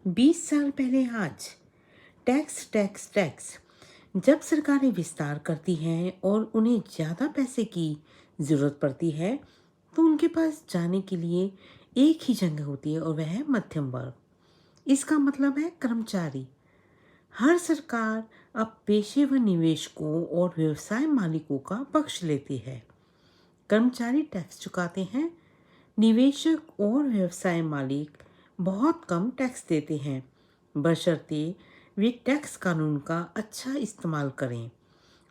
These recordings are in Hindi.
20 साल पहले आज टैक्स टैक्स टैक्स। जब सरकारें विस्तार करती हैं और उन्हें ज़्यादा पैसे की ज़रूरत पड़ती है तो उनके पास जाने के लिए एक ही जगह होती है और वह है मध्यम वर्ग। इसका मतलब है कर्मचारी। हर सरकार अब पेशेवर निवेशकों और व्यवसाय मालिकों का पक्ष लेती है। कर्मचारी टैक्स चुकाते हैं, निवेशक और व्यवसाय मालिक बहुत कम टैक्स देते हैं, बशर्ते वे टैक्स कानून का अच्छा इस्तेमाल करें,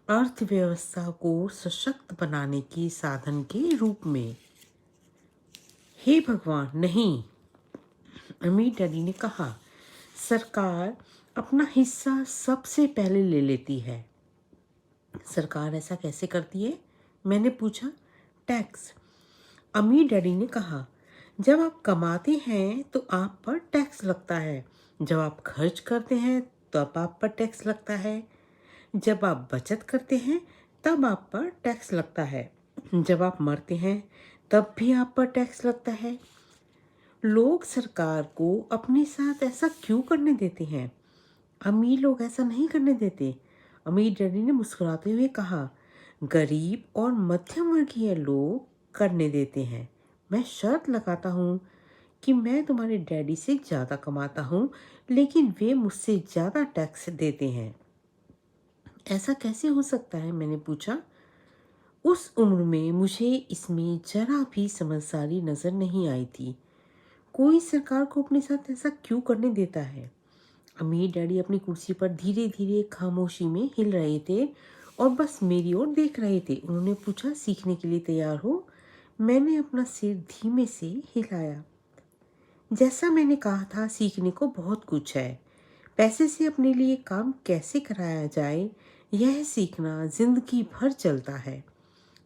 अर्थव्यवस्था को सशक्त बनाने के साधन के रूप में। हे भगवान नहीं, अमीर डैडी ने कहा। सरकार अपना हिस्सा सबसे पहले ले लेती है। सरकार ऐसा कैसे करती है? मैंने पूछा। टैक्स, अमीर डैडी ने कहा। जब आप कमाते हैं तो आप पर टैक्स लगता है, जब आप खर्च करते हैं तब आप पर टैक्स लगता है, जब आप बचत करते हैं तब आप पर टैक्स लगता है, जब आप मरते हैं तब भी आप पर टैक्स लगता है। लोग सरकार को अपने साथ ऐसा क्यों करने देते हैं? अमीर लोग ऐसा नहीं करने देते। अमीर डैडी ने मुस्कुराते हुए कहा, गरीब और मध्यम वर्गीय लोग करने देते हैं। मैं शर्त लगाता हूँ कि मैं तुम्हारे डैडी से ज़्यादा कमाता हूँ, लेकिन वे मुझसे ज़्यादा टैक्स देते हैं। ऐसा कैसे हो सकता है? मैंने पूछा। उस उम्र में मुझे इसमें जरा भी समझदारी नजर नहीं आई थी। कोई सरकार को अपने साथ ऐसा क्यों करने देता है? अमीर डैडी अपनी कुर्सी पर धीरे धीरे खामोशी में हिल रहे थे और बस मेरी ओर देख रहे थे। उन्होंने पूछा, सीखने के लिए तैयार हो? मैंने अपना सिर धीमे से हिलाया। जैसा मैंने कहा था, सीखने को बहुत कुछ है। पैसे से अपने लिए काम कैसे कराया जाए, यह सीखना जिंदगी भर चलता है।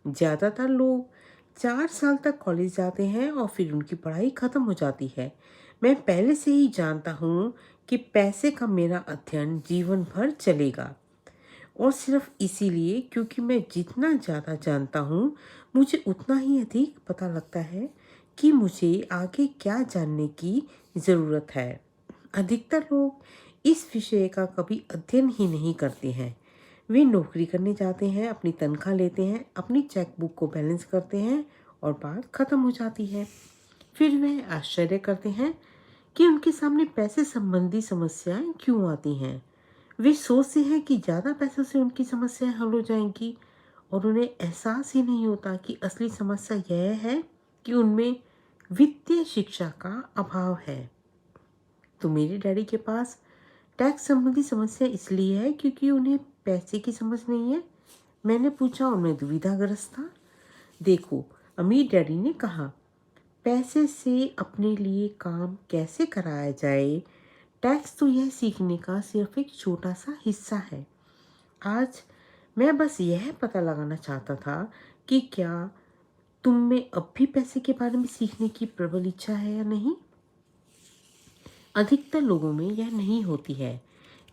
ज़्यादातर लोग 4 साल तक कॉलेज जाते हैं और फिर उनकी पढ़ाई ख़त्म हो जाती है। मैं पहले से ही जानता हूँ कि पैसे का मेरा अध्ययन जीवन भर चलेगा, और सिर्फ इसीलिए क्योंकि मैं जितना ज़्यादा जानता हूँ मुझे उतना ही अधिक पता लगता है कि मुझे आगे क्या जानने की ज़रूरत है। अधिकतर लोग इस विषय का कभी अध्ययन ही नहीं करते हैं। वे नौकरी करने जाते हैं, अपनी तनख्वाह लेते हैं, अपनी चेकबुक को बैलेंस करते हैं और बात ख़त्म हो जाती है। फिर वे आश्चर्य करते हैं कि उनके सामने पैसे संबंधी समस्याएं क्यों आती हैं। वे सोचते हैं कि ज़्यादा पैसों से उनकी समस्याएं हल हो जाएंगी, और उन्हें एहसास ही नहीं होता कि असली समस्या यह है कि उनमें वित्तीय शिक्षा का अभाव है। तो मेरे डैडी के पास टैक्स संबंधी समस्या इसलिए है क्योंकि उन्हें पैसे की समझ नहीं है? मैंने पूछा और मैं दुविधाग्रस्त था। देखो, अमीर डैडी ने कहा, पैसे से अपने लिए काम कैसे कराया जाए, टैक्स तो यह सीखने का सिर्फ एक छोटा सा हिस्सा है। आज मैं बस यह पता लगाना चाहता था कि क्या तुम में अब भी पैसे के बारे में सीखने की प्रबल इच्छा है या नहीं। अधिकतर लोगों में यह नहीं होती है।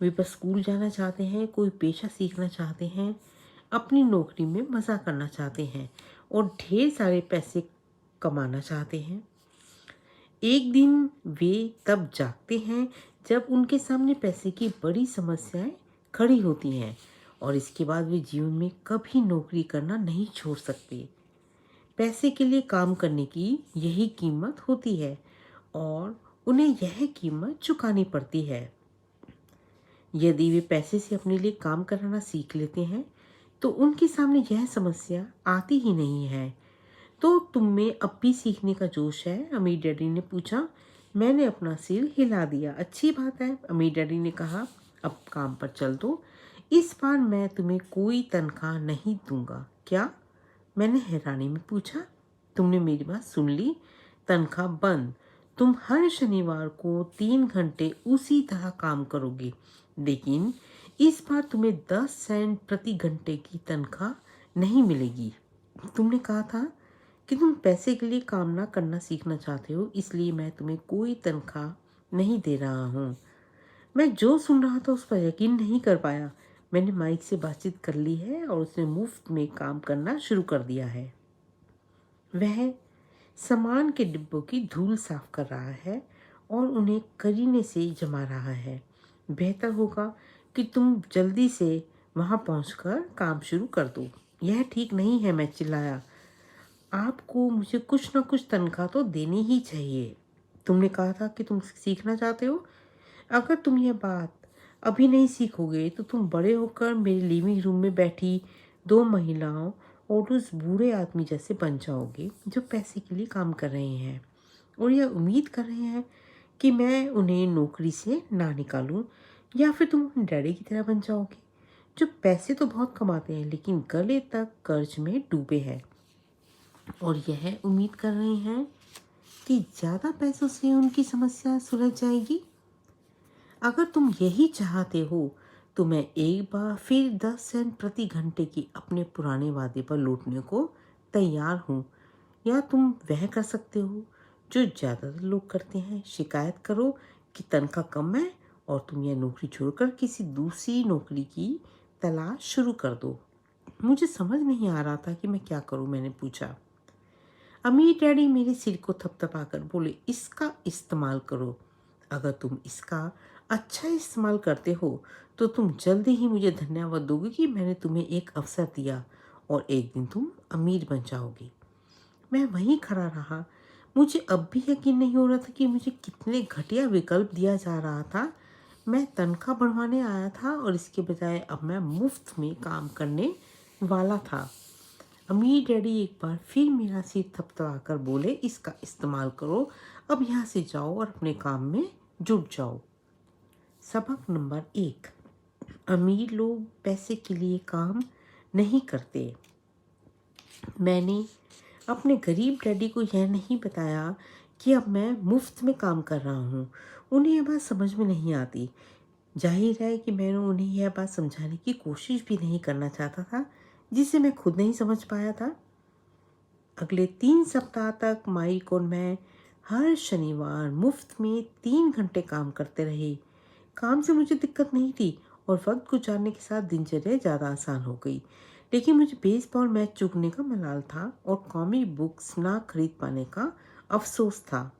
वे बस स्कूल जाना चाहते हैं, कोई पेशा सीखना चाहते हैं, अपनी नौकरी में मज़ा करना चाहते हैं और ढेर सारे पैसे कमाना चाहते हैं। एक दिन वे तब जागते हैं जब उनके सामने पैसे की बड़ी समस्याएं खड़ी होती हैं, और इसके बाद वे जीवन में कभी नौकरी करना नहीं छोड़ सकते। पैसे के लिए काम करने की यही कीमत होती है और उन्हें यह कीमत चुकानी पड़ती है। यदि वे पैसे से अपने लिए काम कराना सीख लेते हैं तो उनके सामने यह समस्या आती ही नहीं है। तो तुम में अब भी सीखने का जोश है? अमीर डैडी ने पूछा। मैंने अपना सिर हिला दिया। अच्छी बात है, अमीर डैडी ने कहा। अब काम पर चल दो। इस बार मैं तुम्हें कोई तनख्वाह नहीं दूंगा। क्या? मैंने हैरानी में पूछा। तुमने मेरी बात सुन ली? तनख्वाह बंद। तुम हर शनिवार को 3 घंटे उसी तरह काम करोगे, लेकिन इस बार तुम्हें 10 सेंट प्रति घंटे की तनख्वाह नहीं मिलेगी। तुमने कहा था कि तुम पैसे के लिए काम ना करना सीखना चाहते हो, इसलिए मैं तुम्हें कोई तनख्वाह नहीं दे रहा हूँ। मैं जो सुन रहा था उस पर यकीन नहीं कर पाया। मैंने माइक से बातचीत कर ली है और उसने मुफ्त में काम करना शुरू कर दिया है। वह सामान के डिब्बों की धूल साफ कर रहा है और उन्हें करीने से जमा रहा है। बेहतर होगा कि तुम जल्दी से वहाँ पहुँचकर काम शुरू कर दो। यह ठीक नहीं है, मैं चिल्लाया। आपको मुझे कुछ ना कुछ तनख्वाह तो देनी ही चाहिए। तुमने कहा था कि तुम सीखना चाहते हो। अगर तुम यह बात अभी नहीं सीखोगे तो तुम बड़े होकर मेरे लिविंग रूम में बैठी दो महिलाओं और उस बूढ़े आदमी जैसे बन जाओगे जो पैसे के लिए काम कर रहे हैं और यह उम्मीद कर रहे हैं कि मैं उन्हें नौकरी से ना निकालूं। या फिर तुम अपने डैडी की तरह बन जाओगे जो पैसे तो बहुत कमाते हैं लेकिन गले तक कर्ज में डूबे हैं और यह उम्मीद कर रहे हैं कि ज़्यादा पैसों से उनकी समस्या सुलझ जाएगी। अगर तुम यही चाहते हो तो मैं एक बार फिर 10 सेंट प्रति घंटे की अपने पुराने वादे पर लौटने को तैयार हूँ। या तुम वह कर सकते हो जो ज़्यादातर लोग करते हैं, शिकायत करो कि तनख्वाह कम है और तुम यह नौकरी छोड़कर किसी दूसरी नौकरी की तलाश शुरू कर दो। मुझे समझ नहीं आ रहा था कि मैं क्या करूं। मैंने पूछा। अमीर डैडी मेरे सिर को थपथपाकर बोले, इसका इस्तेमाल करो। अगर तुम इसका अच्छा इस्तेमाल करते हो तो तुम जल्दी ही मुझे धन्यवाद दोगे कि मैंने तुम्हें एक अवसर दिया और एक दिन तुम अमीर बन जाओगे। मैं वहीं खड़ा रहा। मुझे अब भी यकीन नहीं हो रहा था कि मुझे कितने घटिया विकल्प दिया जा रहा था। मैं तनख्वाह बढ़वाने आया था और इसके बजाय अब मैं मुफ्त में काम करने वाला था। अमीर डैडी एक बार फिर मेरा सिर थपथपाकर बोले, इसका इस्तेमाल करो। अब यहाँ से जाओ और अपने काम में जुट जाओ। सबक नंबर 1। अमीर लोग पैसे के लिए काम नहीं करते। मैंने अपने गरीब डैडी को यह नहीं बताया कि अब मैं मुफ्त में काम कर रहा हूँ। उन्हें यह बात समझ में नहीं आती। जाहिर है कि मैंने उन्हें यह बात समझाने की कोशिश भी नहीं करना चाहता था जिसे मैं खुद नहीं समझ पाया था। अगले 3 सप्ताह तक माइक और मैं हर शनिवार मुफ्त में 3 घंटे काम करते रहे। काम से मुझे दिक्कत नहीं थी और वक्त गुजारने के साथ दिनचर्या ज़्यादा आसान हो गई। लेकिन मुझे बेसबॉल मैच चूकने का मलाल था और कॉमिक बुक्स ना खरीद पाने का अफसोस था।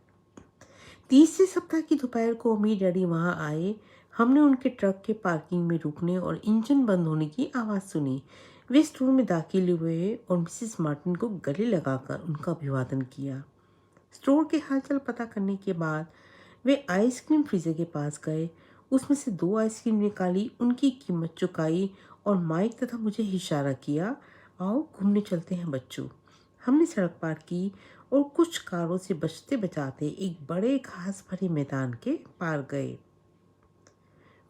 तीसरे सप्ताह की दोपहर को अमीर डैडी वहां आए। हमने उनके ट्रक के पार्किंग में रुकने और इंजन बंद होने की आवाज़ सुनी। वे स्टोर में दाखिल हुए और मिसेस मार्टिन को गले लगाकर उनका अभिवादन किया। स्टोर के हालचाल पता करने के बाद वे आइसक्रीम फ्रीजर के पास गए। उसमें से 2 आइसक्रीम निकाली, उनकी कीमत चुकाई और माइक तथा मुझे इशारा किया, आओ घूमने चलते हैं बच्चों। हमने सड़क पार की और कुछ कारों से बचते बचाते एक बड़े घास भरे मैदान के पार गए।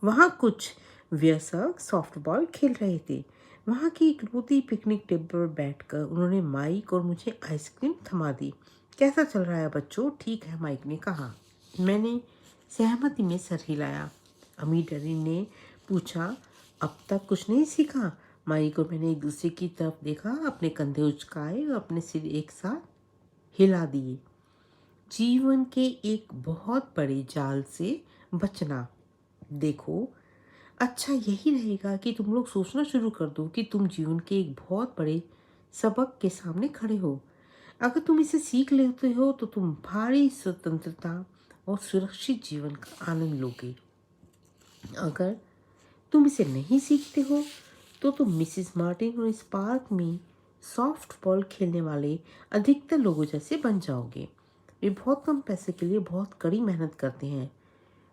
वहाँ कुछ वयस्क सॉफ्टबॉल खेल रहे थे। वहाँ की इकलौती पिकनिक टेबल पर बैठकर उन्होंने माइक और मुझे आइसक्रीम थमा दी। कैसा चल रहा है बच्चों? ठीक है, माइक ने कहा। मैंने सहमति में सर हिलाया। अमीर डैडी ने पूछा, अब तक कुछ नहीं सीखा? माइक और मैंने एक दूसरे की तरफ देखा, अपने कंधे उचकाए और अपने सिर एक साथ हिला दिए। जीवन के एक बहुत बड़े जाल से बचना। देखो, अच्छा यही रहेगा कि तुम लोग सोचना शुरू कर दो कि तुम जीवन के एक बहुत बड़े सबक के सामने खड़े हो। अगर तुम इसे सीख लेते हो तो तुम भारी स्वतंत्रता और सुरक्षित जीवन का आनंद लोगे। अगर तुम इसे नहीं सीखते हो तो तुम मिसेस मार्टिन और इस पार्क में सॉफ्ट बॉल खेलने वाले अधिकतर लोगों जैसे बन जाओगे। वे बहुत कम पैसे के लिए बहुत कड़ी मेहनत करते हैं,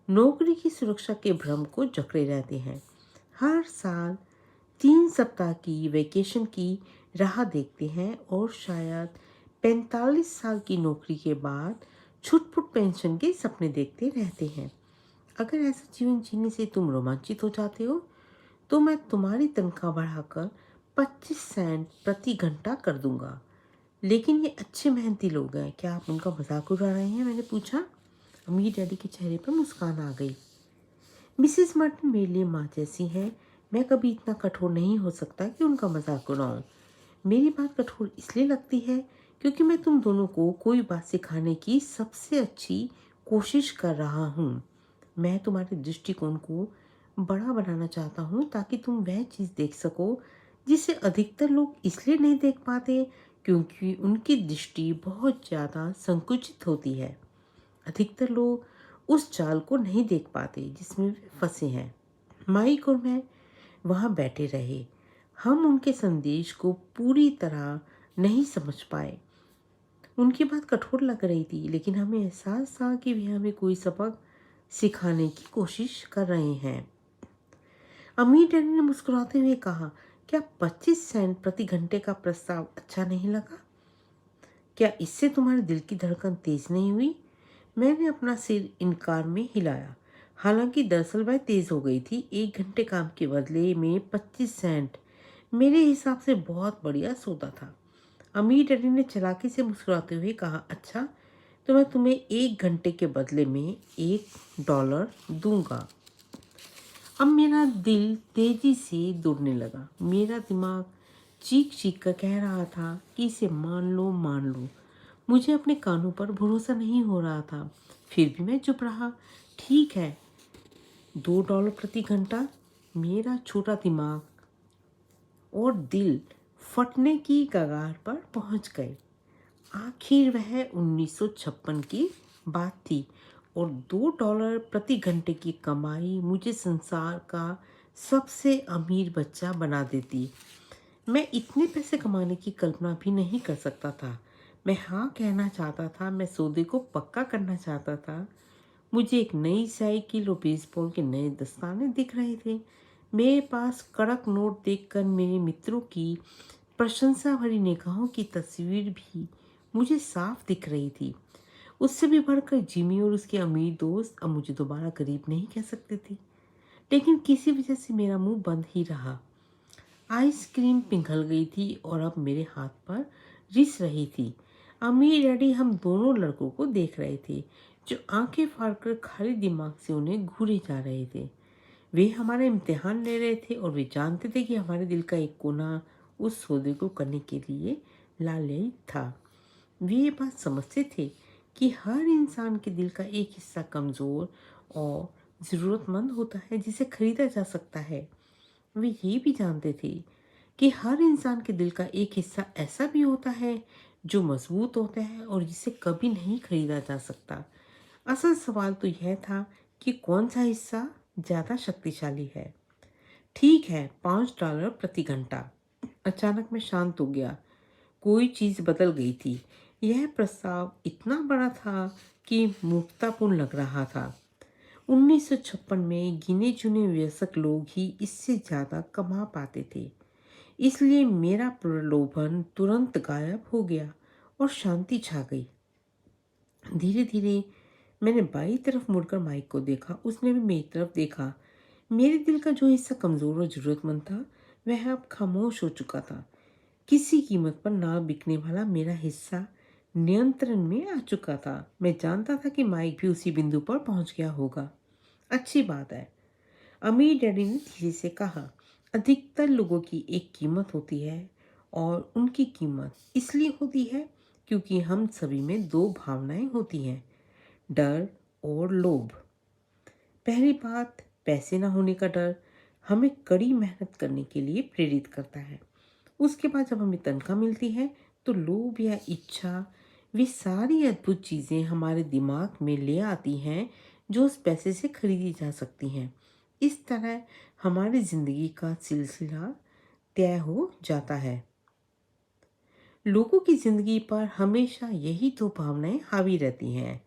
नौकरी की सुरक्षा के भ्रम को जकड़े रहते हैं, हर साल 3 सप्ताह की वेकेशन की राह देखते हैं और शायद 45 साल की नौकरी के बाद छुटपुट पेंशन के सपने देखते रहते हैं। अगर ऐसा जीवन जीने से तुम रोमांचित हो जाते हो तो मैं तुम्हारी तनख्वाह बढ़ाकर 25 सेंट प्रति घंटा कर दूंगा। लेकिन ये अच्छे मेहनती लोग हैं, क्या आप उनका मजाक उड़ा रहे हैं? मैंने पूछा। अमीर डैडी के चेहरे पर मुस्कान आ गई। मिसेस मार्टिन मेरे लिए माँ जैसी है। मैं कभी इतना कठोर नहीं हो सकता कि उनका मजाक उड़ाऊं। मेरी बात कठोर इसलिए लगती है क्योंकि मैं तुम दोनों को कोई बात सिखाने की सबसे अच्छी कोशिश कर रहा हूँ। मैं तुम्हारे दृष्टिकोण को बड़ा बनाना चाहता हूँ ताकि तुम वह चीज़ देख सको जिसे अधिकतर लोग इसलिए नहीं देख पाते क्योंकि उनकी दृष्टि बहुत ज़्यादा संकुचित होती है। अधिकतर लोग उस जाल को नहीं देख पाते जिसमें वे फंसे हैं। माइक और मैं वहाँ बैठे रहे। हम उनके संदेश को पूरी तरह नहीं समझ पाए। उनकी बात कठोर लग रही थी, लेकिन हमें एहसास था कि वे हमें कोई सबक सिखाने की कोशिश कर रहे हैं। अमीर डैडी ने मुस्कुराते हुए कहा, क्या 25 सेंट प्रति घंटे का प्रस्ताव अच्छा नहीं लगा? क्या इससे तुम्हारे दिल की धड़कन तेज नहीं हुई? मैंने अपना सिर इनकार में हिलाया। हालांकि दरअसल वह तेज हो गई थी। 1 घंटे काम के बदले में 25 सेंट मेरे हिसाब से बहुत बढ़िया सौदा था। अमीर डैडी ने चालाकी से मुस्कुराते हुए कहा, अच्छा तो मैं तुम्हें 1 घंटे के बदले में $1 दूंगा। अब मेरा दिल तेजी से दौड़ने लगा। मेरा दिमाग चीख चीख कर कह रहा था कि इसे मान लो मान लो। मुझे अपने कानों पर भरोसा नहीं हो रहा था। फिर भी मैं चुप रहा। ठीक है, $2 प्रति घंटा। मेरा छोटा दिमाग और दिल फटने की कगार पर पहुंच गए। आखिर वह 1956 की बात थी और $2 प्रति घंटे की कमाई मुझे संसार का सबसे अमीर बच्चा बना देती। मैं इतने पैसे कमाने की कल्पना भी नहीं कर सकता था। मैं हाँ कहना चाहता था। मैं सौदे को पक्का करना चाहता था। मुझे एक नई साइकिल और बेसबॉल के नए दस्ताने दिख रहे थे। मेरे पास कड़क नोट देखकर मेरे मित्रों की प्रशंसा भरी निगाहों की तस्वीर भी मुझे साफ दिख रही थी। उससे भी बढ़कर जिमी और उसके अमीर दोस्त अब मुझे दोबारा गरीब नहीं कह सकते थे। लेकिन किसी वजह से मेरा मुंह बंद ही रहा। आइसक्रीम पिघल गई थी और अब मेरे हाथ पर रिस रही थी। अम्मी डैडी हम दोनों लड़कों को देख रहे थे, जो आंखें फाड़कर खाली दिमाग से उन्हें घूरे जा रहे थे। वे हमारा इम्तिहान ले रहे थे और वे जानते थे कि हमारे दिल का एक कोना उस सौदे को करने के लिए लालयित था। वे ये बात समझते थे कि हर इंसान के दिल का एक हिस्सा कमज़ोर और ज़रूरतमंद होता है, जिसे खरीदा जा सकता है। वे ये भी जानते थे कि हर इंसान के दिल का एक हिस्सा ऐसा भी होता है जो मजबूत होता है और जिसे कभी नहीं खरीदा जा सकता। असल सवाल तो यह था कि कौन सा हिस्सा ज़्यादा शक्तिशाली है। ठीक है, $5 प्रति घंटा। अचानक मैं शांत हो गया। कोई चीज़ बदल गई थी। यह प्रस्ताव इतना बड़ा था कि मूर्खतापूर्ण लग रहा था। 1956 में गिने चुने वयस्क लोग ही इससे ज़्यादा कमा पाते थे। इसलिए मेरा प्रलोभन तुरंत गायब हो गया और शांति छा गई। धीरे धीरे मैंने बाई तरफ मुड़कर माइक को देखा। उसने भी मेरी तरफ देखा। मेरे दिल का जो हिस्सा कमज़ोर और ज़रूरतमंद था, वह अब खामोश हो चुका था। किसी कीमत पर ना बिकने वाला मेरा हिस्सा नियंत्रण में आ चुका था। मैं जानता था कि माइक भी उसी बिंदु पर पहुंच गया होगा। अच्छी बात है, अमीर डैडी ने धीरे से कहा। अधिकतर लोगों की एक कीमत होती है और उनकी कीमत इसलिए होती है क्योंकि हम सभी में दो भावनाएं होती हैं, डर और लोभ। पहली बात, पैसे ना होने का डर हमें कड़ी मेहनत करने के लिए प्रेरित करता है। उसके बाद जब हमें तनख्वाह मिलती है तो लोभ या इच्छा, वे सारी अद्भुत चीज़ें हमारे दिमाग में ले आती हैं जो उस पैसे से खरीदी जा सकती हैं। इस तरह हमारी ज़िंदगी का सिलसिला तय हो जाता है। लोगों की ज़िंदगी पर हमेशा यही दो भावनाएं हावी रहती हैं,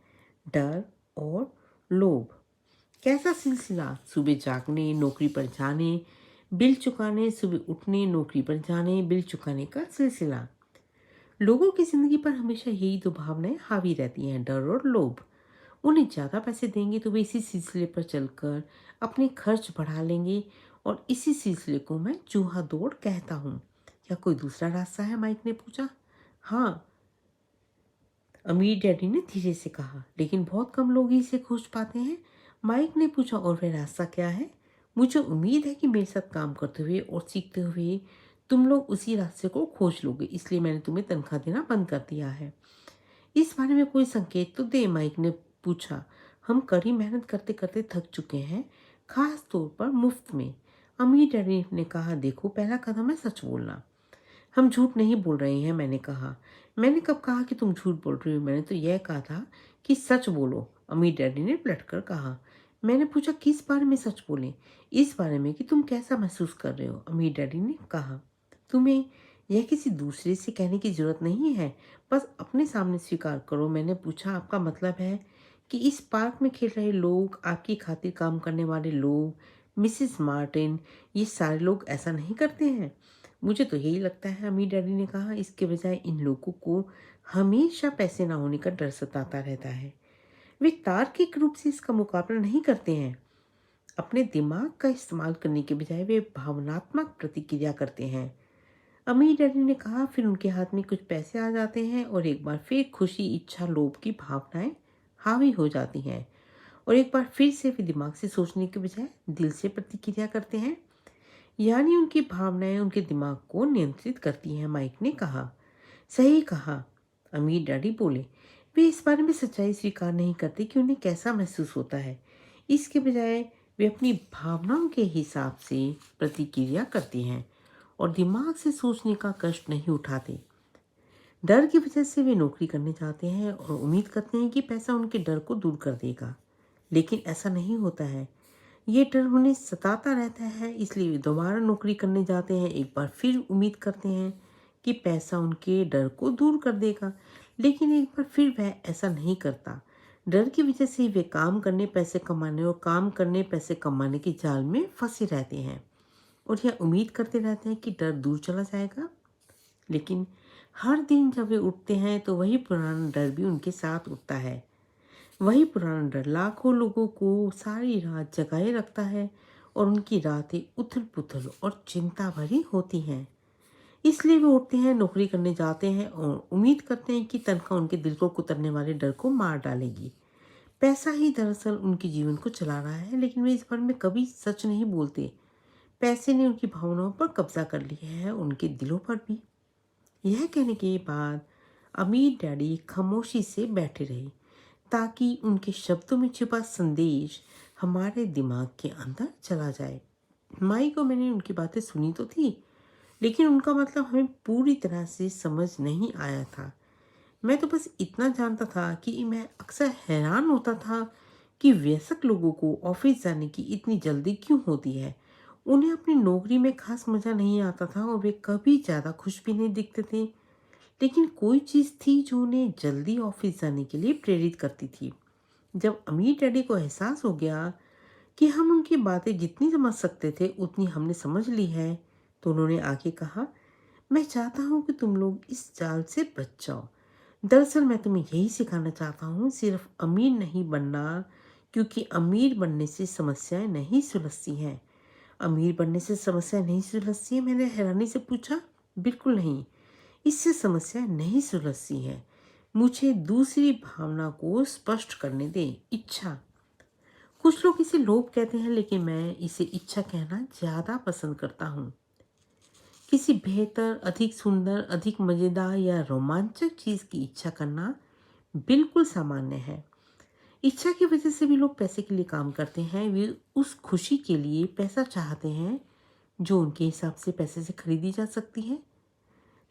डर और लोभ। कैसा सिलसिला? सुबह जागने, नौकरी पर जाने, बिल चुकाने, सुबह उठने, नौकरी पर जाने, बिल चुकाने का सिलसिला। लोगों की जिंदगी पर हमेशा यही दो भावनाएं हावी रहती हैं, डर और लोभ। उन्हें ज़्यादा पैसे देंगे तो वे इसी सिलसिले पर चलकर अपने खर्च बढ़ा लेंगे और इसी सिलसिले को मैं चूहा दौड़ कहता हूँ। क्या कोई दूसरा रास्ता है? माइक ने पूछा। हाँ, अमीर डैडी ने धीरे से कहा, लेकिन बहुत कम लोग ही इसे खोज पाते हैं। माइक ने पूछा, और वह रास्ता क्या है? मुझे उम्मीद है कि मेरे साथ काम करते हुए और सीखते हुए तुम लोग उसी रास्ते को खोज लोगे, इसलिए मैंने तुम्हें तनख्वाह देना बंद कर दिया है। इस बारे में कोई संकेत तो दे, माइक ने पूछा। हम कड़ी मेहनत करते करते थक चुके हैं, खास तौर पर मुफ्त में। अमीर डैडी ने कहा, देखो, पहला कदम है सच बोलना। हम झूठ नहीं बोल रहे हैं, मैंने कहा। मैंने कब कहा कि तुम झूठ बोल रही हो? मैंने तो यह कहा था कि सच बोलो। अमीर डैडी ने पलटकर कहा। मैंने पूछा, किस बारे में सच बोलें? इस बारे में कि तुम कैसा महसूस कर रहे हो, अमीर डैडी ने कहा। तुम्हें यह किसी दूसरे से कहने की जरूरत नहीं है, बस अपने सामने स्वीकार करो। मैंने पूछा, आपका मतलब है कि इस पार्क में खेल रहे लोग, आपकी खातिर काम करने वाले लोग, मिसेस मार्टिन, ये सारे लोग ऐसा नहीं करते हैं? मुझे तो यही लगता है, अमीर डैडी ने कहा। इसके बजाय इन लोगों को हमेशा पैसे ना होने का डर सताता रहता है। वे तार्किक रूप से इसका मुकाबला नहीं करते हैं। अपने दिमाग का इस्तेमाल करने के बजाय वे भावनात्मक प्रतिक्रिया करते हैं। अमीर डैडी ने कहा। फिर उनके हाथ में कुछ पैसे आ जाते हैं और एक बार फिर खुशी, इच्छा, लोभ की भावनाएं हावी हो जाती हैं और एक बार फिर से वे दिमाग से सोचने के बजाय दिल से प्रतिक्रिया करते हैं। यानी उनकी भावनाएं उनके दिमाग को नियंत्रित करती हैं, माइक ने कहा। सही कहा, अमीर डैडी बोले। वे इस बारे में सच्चाई स्वीकार नहीं करते कि उन्हें कैसा महसूस होता है। इसके बजाय वे अपनी भावनाओं के हिसाब से प्रतिक्रिया करते हैं और दिमाग से सोचने का कष्ट नहीं उठाते। डर की वजह से वे नौकरी करने जाते हैं और उम्मीद करते हैं कि पैसा उनके डर को दूर कर देगा, लेकिन ऐसा नहीं होता है। ये डर उन्हें सताता रहता है, इसलिए वे दोबारा नौकरी करने जाते हैं। एक बार फिर उम्मीद करते हैं कि पैसा उनके डर को दूर कर देगा, लेकिन एक बार फिर वह ऐसा नहीं करता। डर की वजह से वे काम करने, पैसे कमाने और काम करने, पैसे कमाने के जाल में फंसे रहते हैं और यह उम्मीद करते रहते हैं कि डर दूर चला जाएगा। लेकिन हर दिन जब वे उठते हैं तो वही पुराना डर भी उनके साथ उठता है। वही पुराना डर लाखों लोगों को सारी रात जगाए रखता है और उनकी रातें उथल पुथल और चिंता भरी होती हैं। इसलिए वे उठते हैं, नौकरी करने जाते हैं और उम्मीद करते हैं कि तनख्वाह उनके दिल को कुतरने वाले डर को मार डालेगी। पैसा ही दरअसल उनके जीवन को चला रहा है, लेकिन वे इस बारे में कभी सच नहीं बोलते। पैसे ने उनकी भावनाओं पर कब्जा कर लिया है, उनके दिलों पर भी। यह कहने के बाद अमीर डैडी खामोशी से बैठे रहे ताकि उनके शब्दों में छिपा संदेश हमारे दिमाग के अंदर चला जाए। माई को मैंने उनकी बातें सुनी तो थी, लेकिन उनका मतलब हमें पूरी तरह से समझ नहीं आया था। मैं तो बस इतना जानता था कि मैं अक्सर हैरान होता था कि वयस्क लोगों को ऑफिस जाने की इतनी जल्दी क्यों होती है। उन्हें अपनी नौकरी में खास मज़ा नहीं आता था और वे कभी ज़्यादा खुश भी नहीं दिखते थे, लेकिन कोई चीज़ थी जो उन्हें जल्दी ऑफिस जाने के लिए प्रेरित करती थी। जब अमीर डैडी को एहसास हो गया कि हम उनकी बातें जितनी समझ सकते थे उतनी हमने समझ ली है, तो उन्होंने आके कहा, मैं चाहता हूँ कि तुम लोग इस जाल से बच जाओ। दरअसल मैं तुम्हें यही सिखाना चाहता हूँ, सिर्फ अमीर नहीं बनना, क्योंकि अमीर बनने से समस्याएं नहीं सुलझती हैं। अमीर बनने से समस्या नहीं सुलझती है? मैंने हैरानी से पूछा। बिल्कुल नहीं, इससे समस्या नहीं सुलझती है। मुझे दूसरी भावना को स्पष्ट करने दे, इच्छा। कुछ लोग इसे लोभ कहते हैं, लेकिन मैं इसे इच्छा कहना ज़्यादा पसंद करता हूँ। किसी बेहतर, अधिक सुंदर, अधिक मज़ेदार या रोमांचक चीज़ की इच्छा करना बिल्कुल सामान्य है। इच्छा की वजह से भी लोग पैसे के लिए काम करते हैं। वे उस खुशी के लिए पैसा चाहते हैं जो उनके हिसाब से पैसे से खरीदी जा सकती है।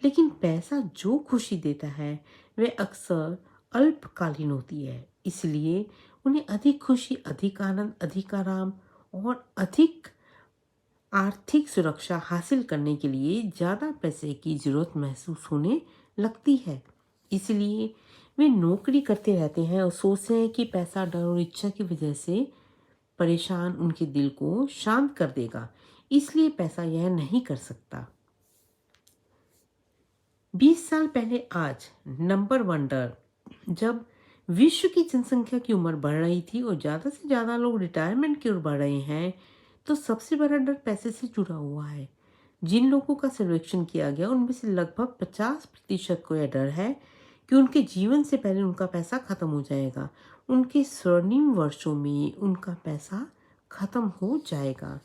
लेकिन पैसा जो खुशी देता है वह अक्सर अल्पकालीन होती है, इसलिए उन्हें अधिक खुशी, अधिक आनंद, अधिक आराम और अधिक आर्थिक सुरक्षा हासिल करने के लिए ज़्यादा पैसे की ज़रूरत महसूस होने लगती है। इसलिए वे नौकरी करते रहते हैं और सोचते हैं कि पैसा डर और इच्छा की वजह से परेशान उनके दिल को शांत कर देगा, इसलिए पैसा यह नहीं कर सकता। 20 साल पहले आज नंबर वन डर, जब विश्व की जनसंख्या की उम्र बढ़ रही थी और ज़्यादा से ज़्यादा लोग रिटायरमेंट की ओर बढ़ रहे हैं, तो सबसे बड़ा डर पैसे से जुड़ा हुआ है। जिन लोगों का सर्वेक्षण किया गया उनमें से लगभग 50% को यह डर है कि उनके जीवन से पहले उनका पैसा खत्म हो जाएगा। उनके स्वर्णिम वर्षों में उनका पैसा खत्म हो जाएगा।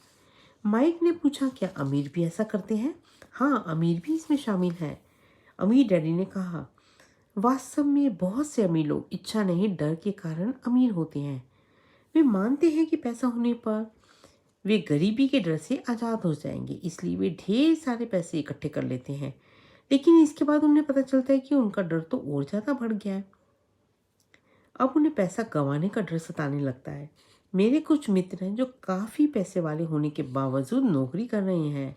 माइक ने पूछा, क्या अमीर भी ऐसा करते हैं? हाँ, अमीर भी इसमें शामिल है, अमीर डैडी ने कहा। वास्तव में बहुत से अमीर लोग इच्छा नहीं, डर के कारण अमीर होते हैं। वे मानते हैं कि पैसा होने पर वे गरीबी के डर से आज़ाद हो जाएंगे, इसलिए वे ढेर सारे पैसे इकट्ठे कर लेते हैं। लेकिन इसके बाद उन्हें पता चलता है कि उनका डर तो और ज़्यादा बढ़ गया है। अब उन्हें पैसा गंवाने का डर सताने लगता है। मेरे कुछ मित्र हैं जो काफ़ी पैसे वाले होने के बावजूद नौकरी कर रहे हैं।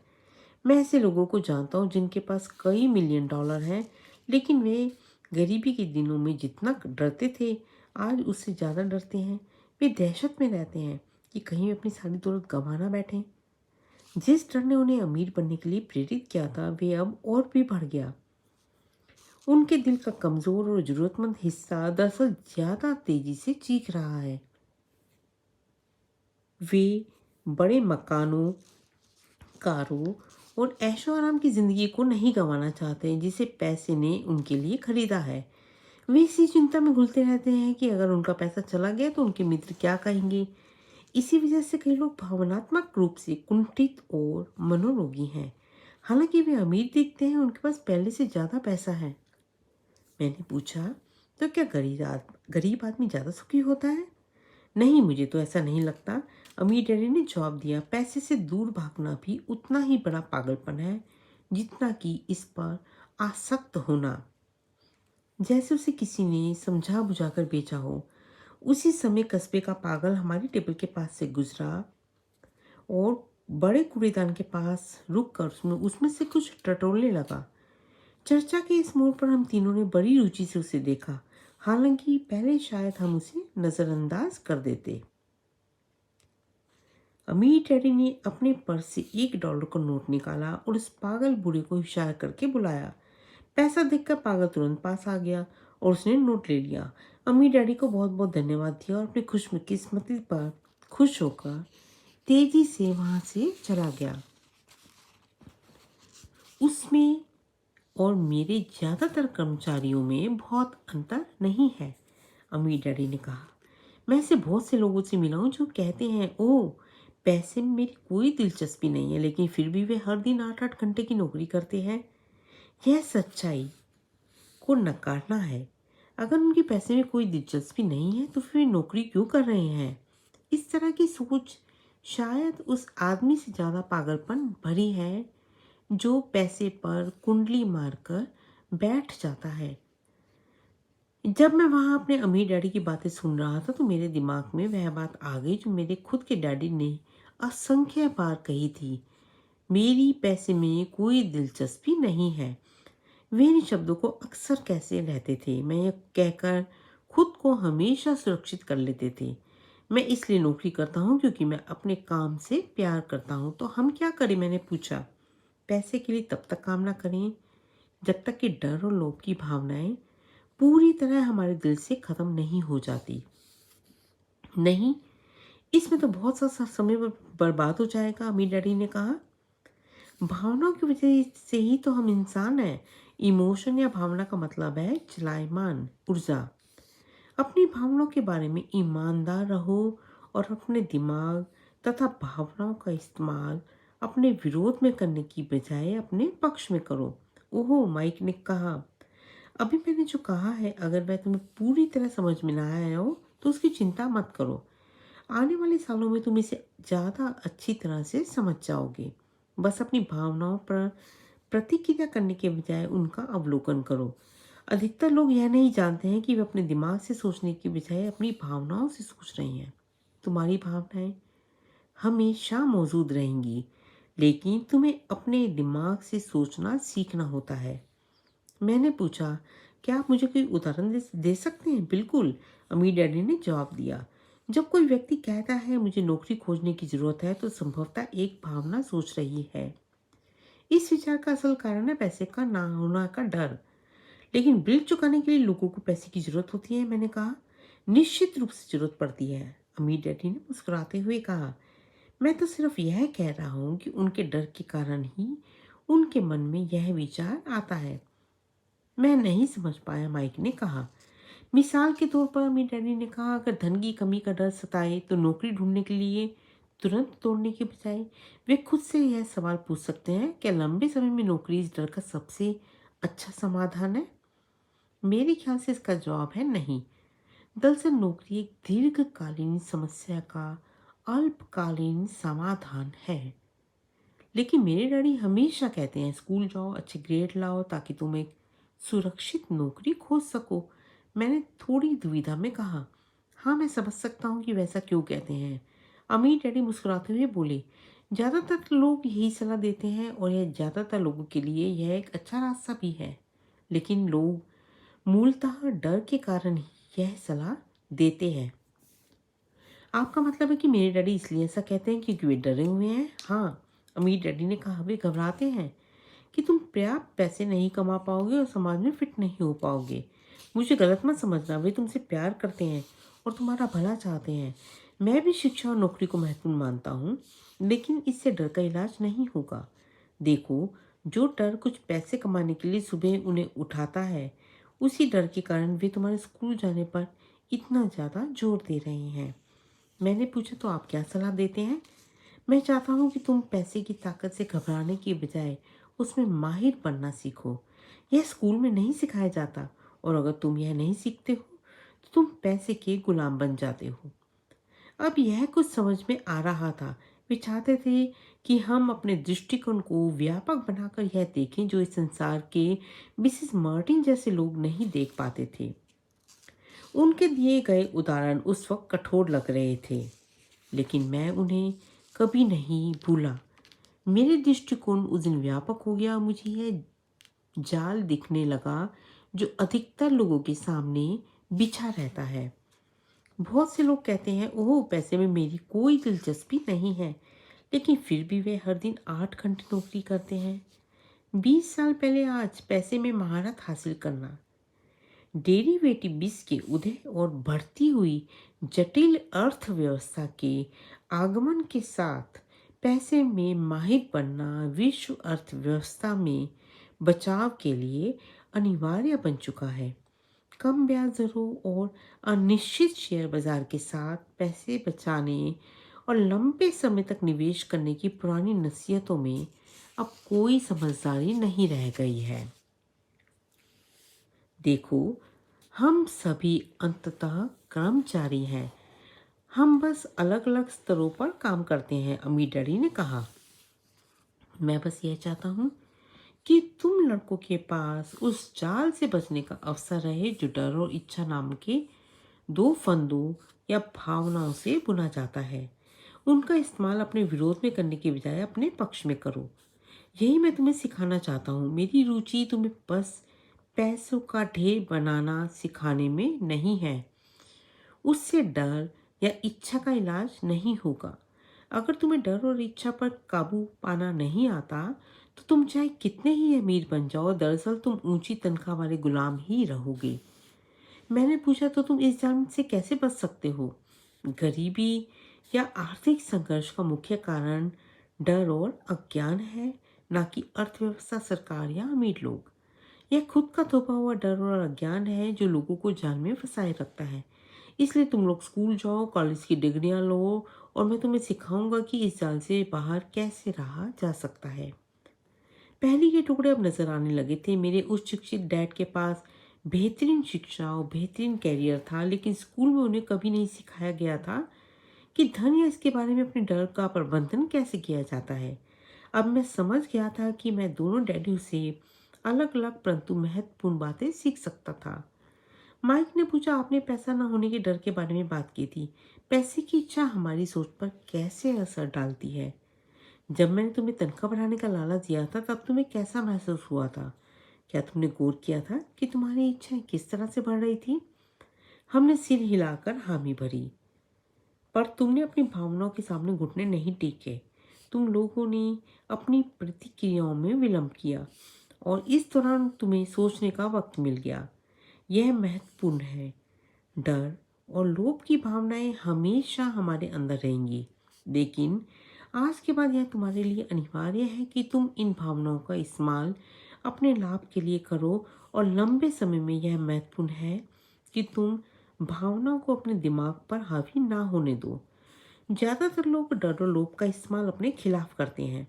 मैं ऐसे लोगों को जानता हूँ जिनके पास कई मिलियन डॉलर हैं, लेकिन वे गरीबी के दिनों में जितना डरते थे, आज उससे ज़्यादा डरते हैं। वे दहशत में रहते हैं कि कहीं वे अपनी सारी दौलत गंवा ना बैठें। जिस डर ने उन्हें अमीर बनने के लिए प्रेरित किया था, वे अब और भी बढ़ गया। उनके दिल का कमज़ोर और ज़रूरतमंद हिस्सा दरअसल ज़्यादा तेज़ी से चीख रहा है। वे बड़े मकानों, कारों और ऐशो आराम की ज़िंदगी को नहीं गंवाना चाहते जिसे पैसे ने उनके लिए खरीदा है। वे इसी चिंता में घुलते रहते हैं कि अगर उनका पैसा चला गया तो उनके मित्र क्या कहेंगे। इसी वजह से कई लोग भावनात्मक रूप से कुंठित और मनोरोगी हैं। हालांकि वे अमीर दिखते हैं, उनके पास पहले से ज़्यादा पैसा है। मैंने पूछा, तो क्या गरीब आदमी ज़्यादा सुखी होता है? नहीं, मुझे तो ऐसा नहीं लगता। अमीर डैडी ने जवाब दिया, पैसे से दूर भागना भी उतना ही बड़ा पागलपन है जितना कि इस पर आसक्त होना। जैसे उसे किसी ने समझा बुझाकर बेचा हो। उसी समय कस्बे का पागल हमारी टेबल के पास से गुजरा और बड़े कूड़ेदान के पास रुक कर उसमें उसमें से कुछ टटोलने लगा। चर्चा के इस मोड़ पर हम तीनों ने बड़ी रुचि से उसे देखा, हालांकि पहले शायद हम उसे नज़रअंदाज कर देते। अमीर डैडी ने अपने पर्स से $1 का नोट निकाला और उस पागल बूढ़े को इशारा करके बुलाया। पैसा देखकर पागल तुरंत पास आ गया और उसने नोट ले लिया। अमीर डैडी को बहुत बहुत धन्यवाद दिया और अपनी खुशकिस्मती पर खुश होकर तेजी से वहां से चला गया। उसमें और मेरे ज़्यादातर कर्मचारियों में बहुत अंतर नहीं है, अमीर डैडी ने कहा। मैं ऐसे बहुत से लोगों से मिला हूं जो कहते हैं, ओह, पैसे में मेरी कोई दिलचस्पी नहीं है, लेकिन फिर भी वे हर दिन 8-8 घंटे की नौकरी करते हैं। यह सच्चाई को नकारना है। अगर उनकी पैसे में कोई दिलचस्पी नहीं है तो फिर वे नौकरी क्यों कर रहे हैं? इस तरह की सोच शायद उस आदमी से ज़्यादा पागलपन भरी है जो पैसे पर कुंडली मारकर बैठ जाता है। जब मैं वहाँ अपने अमीर डैडी की बातें सुन रहा था तो मेरे दिमाग में वह बात आ गई जो मेरे खुद के डैडी ने असंख्य बार कही थी, मेरी पैसे में कोई दिलचस्पी नहीं है। वे इन शब्दों को अक्सर कहते रहते थे। मैं यह कहकर खुद को हमेशा सुरक्षित कर लेते थे, मैं इसलिए नौकरी करता हूँ क्योंकि मैं अपने काम से प्यार करता हूँ। तो हम क्या करें, मैंने पूछा। पैसे के लिए तब तक काम ना करें जब तक कि डर और लोभ की भावनाएं पूरी तरह हमारे दिल से खत्म नहीं हो जाती। नहीं, इसमें तो बहुत सा समय बर्बाद हो जाएगा, अमीर डैडी ने कहा। भावनाओं की वजह से ही तो हम इंसान हैं। इमोशन या भावना का मतलब है चलायमान ऊर्जा। अपनी भावनाओं के बारे में ईमानदार रहो और अपने दिमाग तथा भावनाओं का इस्तेमाल अपने विरोध में करने की बजाय अपने पक्ष में करो। ओहो, माइक ने कहा, अभी मैंने जो कहा है अगर वह तुम्हें पूरी तरह समझ में ना आया हो तो उसकी चिंता मत करो। आने वाले सालों में तुम इसे ज़्यादा अच्छी तरह से समझ जाओगे। बस अपनी भावनाओं पर प्रतिक्रिया करने के बजाय उनका अवलोकन करो। अधिकतर लोग यह नहीं जानते हैं कि वे अपने दिमाग से सोचने की बजाय अपनी भावनाओं से सोच रहे हैं। तुम्हारी भावनाएं हमेशा मौजूद रहेंगी, लेकिन तुम्हें अपने दिमाग से सोचना सीखना होता है। मैंने पूछा, क्या आप मुझे कोई उदाहरण दे सकते हैं? बिल्कुल, अमीर डैडी ने जवाब दिया। जब कोई व्यक्ति कहता है मुझे नौकरी खोजने की जरूरत है तो संभवतः एक भावना सोच रही है। इस विचार का असल कारण है पैसे का ना होना का डर। लेकिन बिल चुकाने के लिए लोगों को पैसे की जरूरत होती है, मैंने कहा। निश्चित रूप से जरूरत पड़ती है, अमीर डैडी ने मुस्कुराते हुए कहा। मैं तो सिर्फ यह कह रहा हूँ कि उनके डर के कारण ही उनके मन में यह विचार आता है। मैं नहीं समझ पाया, माइक ने कहा। मिसाल के तौर पर, अमीर डैडी ने कहा, अगर धन की कमी का डर सताए तो नौकरी ढूंढने के लिए तुरंत तोड़ने के बजाय वे खुद से यह सवाल पूछ सकते हैं, क्या लंबे समय में नौकरी इस डर का सबसे अच्छा समाधान है? मेरे ख्याल से इसका जवाब है नहीं। दरअसल नौकरी एक दीर्घकालीन समस्या का अल्पकालीन समाधान है। लेकिन मेरे डैडी हमेशा कहते हैं, स्कूल जाओ, अच्छे ग्रेड लाओ ताकि तुम एक सुरक्षित नौकरी खोज सको। मैंने थोड़ी दुविधा में कहा, हाँ मैं समझ सकता हूँ कि वैसा क्यों कहते हैं। अमीर डैडी मुस्कुराते हुए बोले, ज़्यादातर लोग यही सलाह देते हैं और यह ज़्यादातर लोगों के लिए यह एक अच्छा रास्ता भी है। लेकिन लोग मूलतः डर के कारण ही यह सलाह देते हैं। आपका मतलब है कि मेरे डैडी इसलिए ऐसा कहते हैं क्योंकि वे डरे हुए हैं? हाँ, अमीर डैडी ने कहा, वे घबराते हैं कि तुम पर्याप्त पैसे नहीं कमा पाओगे और समाज में फिट नहीं हो पाओगे। मुझे गलत मत समझना, वे तुमसे प्यार करते हैं और तुम्हारा भला चाहते हैं। मैं भी शिक्षा और नौकरी को महत्वपूर्ण मानता हूँ, लेकिन इससे डर का इलाज नहीं होगा। देखो, जो डर कुछ पैसे कमाने के लिए सुबह उन्हें उठाता है, उसी डर के कारण वे तुम्हारे स्कूल जाने पर इतना ज़्यादा जोर दे रहे हैं। मैंने पूछा, तो आप क्या सलाह देते हैं? मैं चाहता हूँ कि तुम पैसे की ताकत से घबराने के बजाय उसमें माहिर बनना सीखो। यह स्कूल में नहीं सिखाया जाता, और अगर तुम यह नहीं सीखते हो तो तुम पैसे के गुलाम बन जाते हो। अब यह कुछ समझ में आ रहा था। वे चाहते थे कि हम अपने दृष्टिकोण को व्यापक बनाकर यह देखें जो इस संसार के मिसेस मार्टिन जैसे लोग नहीं देख पाते थे। उनके दिए गए उदाहरण उस वक्त कठोर लग रहे थे, लेकिन मैं उन्हें कभी नहीं भूला। मेरे दृष्टिकोण उस दिन व्यापक हो गया। मुझे यह जाल दिखने लगा जो अधिकतर लोगों के सामने बिछा रहता है। बहुत से लोग कहते हैं, ओह पैसे में मेरी कोई दिलचस्पी नहीं है, लेकिन फिर भी वे हर दिन 8 घंटे नौकरी करते हैं। 20 साल पहले आज पैसे में महारत हासिल करना, डेरिवेटिव्स के उदय और बढ़ती हुई जटिल अर्थव्यवस्था के आगमन के साथ पैसे में माहिर बनना विश्व अर्थव्यवस्था में बचाव के लिए अनिवार्य बन चुका है। कम ब्याज दरों और अनिश्चित शेयर बाजार के साथ पैसे बचाने और लंबे समय तक निवेश करने की पुरानी नसीहतों में अब कोई समझदारी नहीं रह गई है। देखो, हम सभी अंततः कर्मचारी हैं। हम बस अलग अलग स्तरों पर काम करते हैं, अमीर डैडी ने कहा। मैं बस यह चाहता हूँ कि तुम लड़कों के पास उस जाल से बचने का अवसर रहे जो डर और इच्छा नाम के दो फंदों या भावनाओं से बुना जाता है। उनका इस्तेमाल अपने विरोध में करने के बजाय अपने पक्ष में करो। यही मैं तुम्हें सिखाना चाहता हूँ। मेरी रुचि तुम्हें बस पैसों का ढेर बनाना सिखाने में नहीं है। उससे डर या इच्छा का इलाज नहीं होगा। अगर तुम्हें डर और इच्छा पर काबू पाना नहीं आता तो तुम चाहे कितने ही अमीर बन जाओ, दरअसल तुम ऊंची तनख्वाह वाले गुलाम ही रहोगे। मैंने पूछा, तो तुम इस जाल से कैसे बच सकते हो? गरीबी या आर्थिक संघर्ष का मुख्य कारण डर और अज्ञान है, ना कि अर्थव्यवस्था, सरकार या अमीर लोग। यह खुद का थोपा हुआ डर और अज्ञान है जो लोगों को जाल में फंसाए रखता है। इसलिए तुम लोग स्कूल जाओ, कॉलेज की डिग्रियां लो, और मैं तुम्हें सिखाऊंगा कि इस जाल से बाहर कैसे रहा जा सकता है। पहले के टुकड़े अब नजर आने लगे थे। मेरे उच्च शिक्षित डैड के पास बेहतरीन शिक्षा और बेहतरीन कैरियर था, लेकिन स्कूल में उन्हें कभी नहीं सिखाया गया था कि धन या इसके बारे में अपने डर का प्रबंधन कैसे किया जाता है। अब मैं समझ गया था कि मैं दोनों डैडियों से अलग अलग परंतु महत्वपूर्ण बातें सीख सकता था। माइक ने पूछा, आपने पैसा ना होने के डर के बारे में बात की थी। पैसे की इच्छा हमारी सोच पर कैसे असर डालती है? जब मैंने तुम्हें तनख्वाह बढ़ाने का लालच दिया था तब तुम्हें कैसा महसूस हुआ था? क्या तुमने गौर किया था कि तुम्हारी इच्छाएं किस तरह से बढ़ रही थी? हमने सिर हिलाकर हामी भरी। पर तुमने अपनी भावनाओं के सामने घुटने नहीं टेके। तुम लोगों ने अपनी प्रतिक्रियाओं में विलंब किया और इस दौरान तुम्हें सोचने का वक्त मिल गया। यह महत्वपूर्ण है। डर और लोभ की भावनाएं हमेशा हमारे अंदर रहेंगी, लेकिन आज के बाद यह तुम्हारे लिए अनिवार्य है कि तुम इन भावनाओं का इस्तेमाल अपने लाभ के लिए करो, और लंबे समय में यह महत्वपूर्ण है कि तुम भावनाओं को अपने दिमाग पर हावी ना होने दो। ज़्यादातर लोग डर और लोभ का इस्तेमाल अपने खिलाफ करते हैं।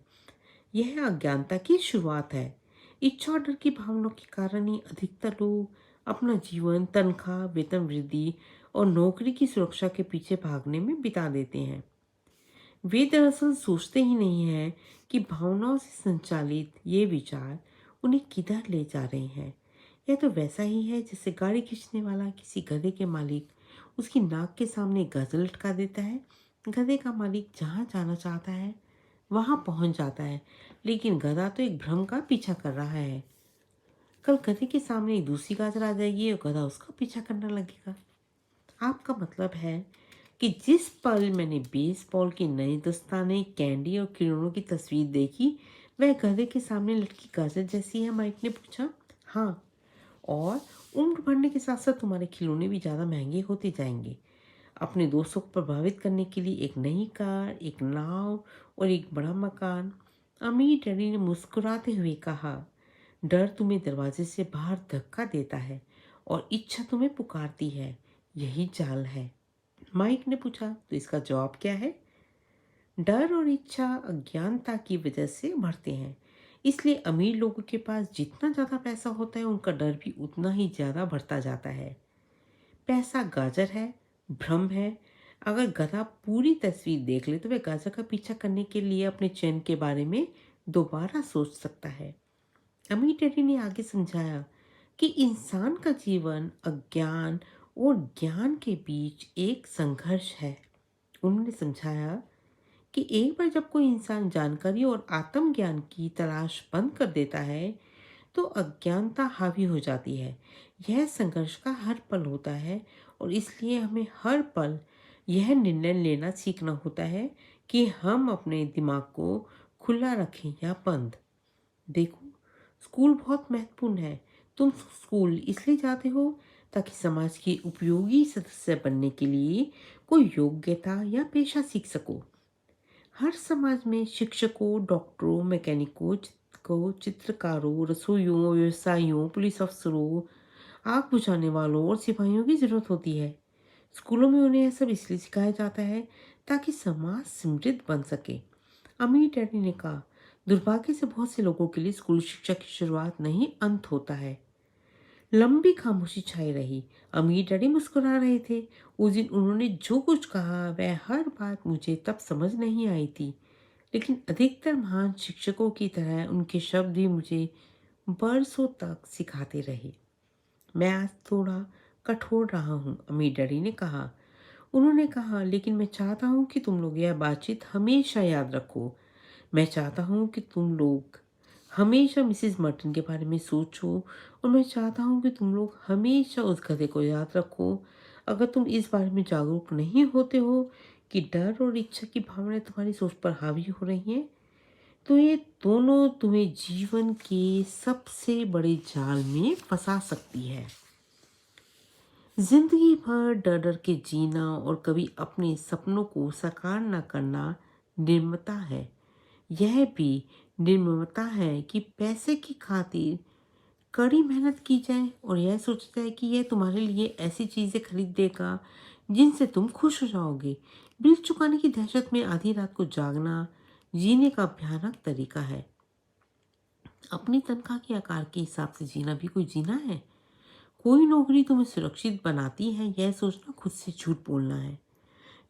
यह अज्ञानता की शुरुआत है। इच्छा और डर की भावनाओं के कारण ही अधिकतर लोग अपना जीवन तनख्वाह, वेतन वृद्धि और नौकरी की सुरक्षा के पीछे भागने में बिता देते हैं। वे दरअसल सोचते ही नहीं हैं कि भावनाओं से संचालित ये विचार उन्हें किधर ले जा रहे हैं। यह तो वैसा ही है जैसे गाड़ी खींचने वाला किसी गधे के मालिक उसकी नाक के सामने गज़ल लटका देता है। गधे का मालिक जहाँ जाना चाहता है वहाँ पहुँच जाता है, लेकिन गधा तो एक भ्रम का पीछा कर रहा है। कल गधे के सामने एक दूसरी गाजर आ जाएगी और गधा उसका पीछा करने लगेगा। आपका मतलब है कि जिस पल मैंने बेसबॉल के नए दस्ताने, कैंडी और खिलौनों की तस्वीर देखी, वह गधे के सामने लटकी गाजर जैसी है? माइक ने पूछा। हाँ, और उम्र बढ़ने के साथ साथ तुम्हारे खिलौने भी ज़्यादा महंगे होते जाएंगे। अपने दोस्तों को प्रभावित करने के लिए एक नई कार, एक नाव और एक बड़ा मकान। अमीर डैडी ने मुस्कुराते हुए कहा, डर तुम्हें दरवाजे से बाहर धक्का देता है और इच्छा तुम्हें पुकारती है। यही चाल है। माइक ने पूछा, तो इसका जवाब क्या है? डर और इच्छा अज्ञानता की वजह से बढ़ते हैं। इसलिए अमीर लोगों के पास जितना ज़्यादा पैसा होता है उनका डर भी उतना ही ज़्यादा बढ़ता जाता है। पैसा गाजर है, भ्रम है। अगर गधा पूरी तस्वीर देख ले तो वह गाजर का पीछा करने के लिए अपने चयन के बारे में दोबारा सोच सकता है। अमीर डैडी ने आगे समझाया कि इंसान का जीवन अज्ञान और ज्ञान के बीच एक संघर्ष है। उन्होंने समझाया कि एक बार जब कोई इंसान जानकारी और आत्मज्ञान की तलाश बंद कर देता है तो अज्ञानता हावी हो जाती है। यह संघर्ष का हर पल होता है और इसलिए हमें हर पल यह निर्णय लेना सीखना होता है कि हम अपने दिमाग को खुला रखें या बंद। देखो, स्कूल बहुत महत्वपूर्ण है। तुम स्कूल इसलिए जाते हो ताकि समाज के उपयोगी सदस्य बनने के लिए कोई योग्यता या पेशा सीख सको। हर समाज में शिक्षकों, डॉक्टरों, मैकेनिकों, चित्रकारों, रसोइयों, व्यवसायियों, पुलिस अफसरों, आग बुझाने वालों और सिपाहियों की जरूरत होती है। स्कूलों में उन्हें यह सब इसलिए सिखाया जाता है ताकि समाज समृद्ध बन सके। अमीर डैडी ने कहा, दुर्भाग्य से बहुत से लोगों के लिए स्कूल शिक्षा की शुरुआत नहीं, अंत होता है। लंबी खामोशी छाई रही। अमीर डैडी मुस्कुरा रहे थे। उस दिन उन्होंने जो कुछ कहा वह हर बात मुझे तब समझ नहीं आई थी, लेकिन अधिकतर महान शिक्षकों की तरह उनके शब्द भी मुझे बरसों तक सिखाते रहे। मैं आज थोड़ा कठोर रहा हूँ, अमीर डैडी ने कहा। उन्होंने कहा, लेकिन मैं चाहता हूँ कि तुम लोग यह बातचीत हमेशा याद रखो। मैं चाहता हूँ कि तुम लोग हमेशा मिसेस मर्टन के बारे में सोचो और मैं चाहता हूँ कि तुम लोग हमेशा उस गधे को याद रखो। अगर तुम इस बारे में जागरूक नहीं होते हो कि डर और इच्छा की भावनाएं तुम्हारी सोच पर हावी हो रही हैं, तो ये दोनों तुम्हें जीवन के सबसे बड़े जाल में फंसा सकती है। जिंदगी भर डर डर के जीना और कभी अपने सपनों को साकार न करना निर्ममता है। यह भी निर्ममता है कि पैसे की खातिर कड़ी मेहनत की जाए और यह सोचता है कि यह तुम्हारे लिए ऐसी चीज़ें खरीद देगा जिनसे तुम खुश हो जाओगे। बिल चुकाने की दहशत में आधी रात को जागना जीने का भयानक तरीका है। अपनी तनख्वाह के आकार के हिसाब से जीना भी कोई जीना है? कोई नौकरी तुम्हें सुरक्षित बनाती है, यह सोचना खुद से झूठ बोलना है।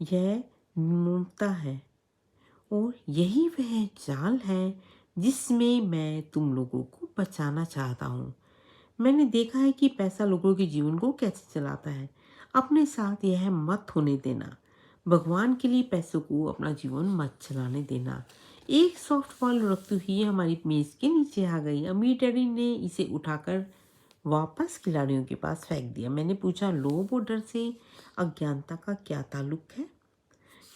यह निर्ममता है और यही वह जाल है जिसमें मैं तुम लोगों को बचाना चाहता हूँ। मैंने देखा है कि पैसा लोगों के जीवन को कैसे चलाता है। अपने साथ यह मत होने देना। भगवान के लिए पैसों को अपना जीवन मत चलाने देना। एक सॉफ्ट बॉल रखते हुए हमारी मेज के नीचे आ गई। अमीर डैडी ने इसे उठाकर वापस खिलाड़ियों के पास फेंक दिया। मैंने पूछा, लोभ और डर से अज्ञानता का क्या ताल्लुक है?